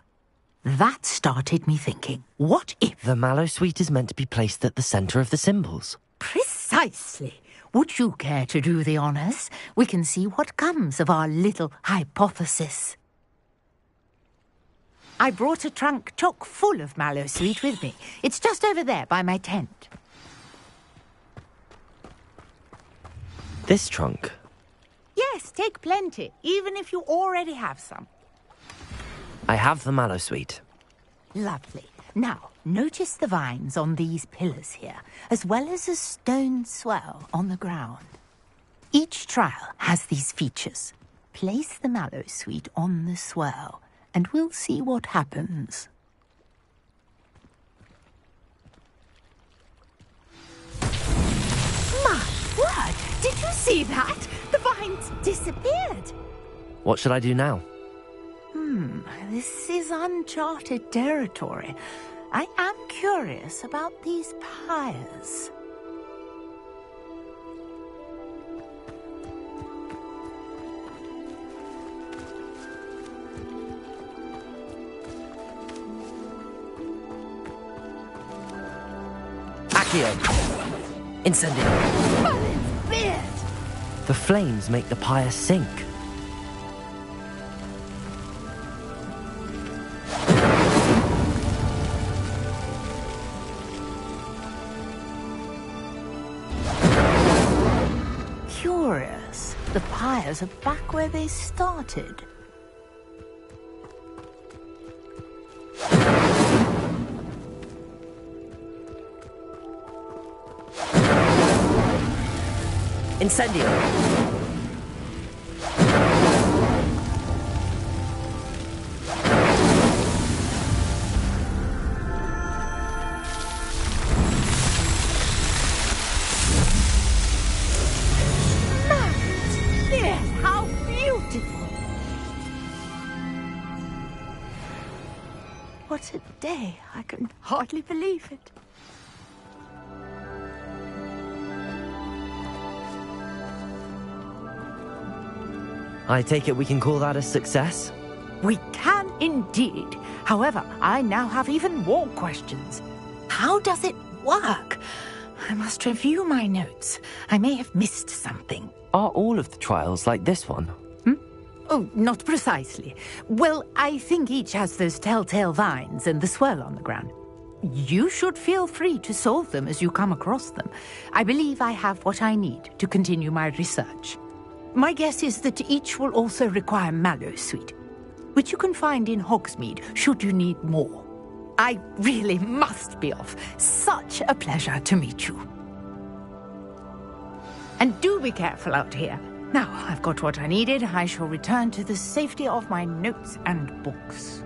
That started me thinking, what if... The Mallowsweet is meant to be placed at the centre of the symbols. Precisely. Would you care to do the honors? We can see what comes of our little hypothesis. I brought a trunk chock full of mallow sweet with me. It's just over there by my tent. This trunk? Yes, take plenty, even if you already have some. I have the mallow sweet. Lovely. Now, notice the vines on these pillars here, as well as a stone swell on the ground. Each trial has these features. Place the mallow sweet on the swell, and we'll see what happens. My word! Did you see that? The vines disappeared! What should I do now? This is uncharted territory. I am curious about these pyres. Accio! Incendio! The flames make the pyre sink. Curious. The pyres are back where they started. Incendio! Yes, how beautiful! What a day. I can hardly believe it. I take it we can call that a success? We can indeed. However, I now have even more questions. How does it work? I must review my notes. I may have missed something. Are all of the trials like this one? Oh, not precisely. Well, I think each has those telltale vines and the swirl on the ground. You should feel free to solve them as you come across them. I believe I have what I need to continue my research. My guess is that each will also require mallow sweet, which you can find in Hogsmeade should you need more. I really must be off. Such a pleasure to meet you. And do be careful out here. Now I've got what I needed, I shall return to the safety of my notes and books.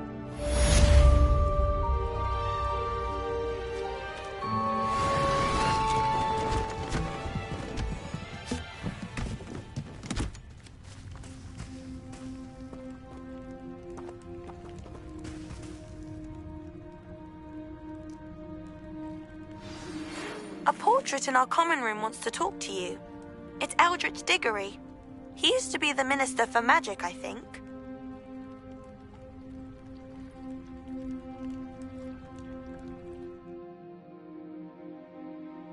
A portrait in our common room wants to talk to you. It's Eldritch Diggory. He used to be the Minister for Magic, I think.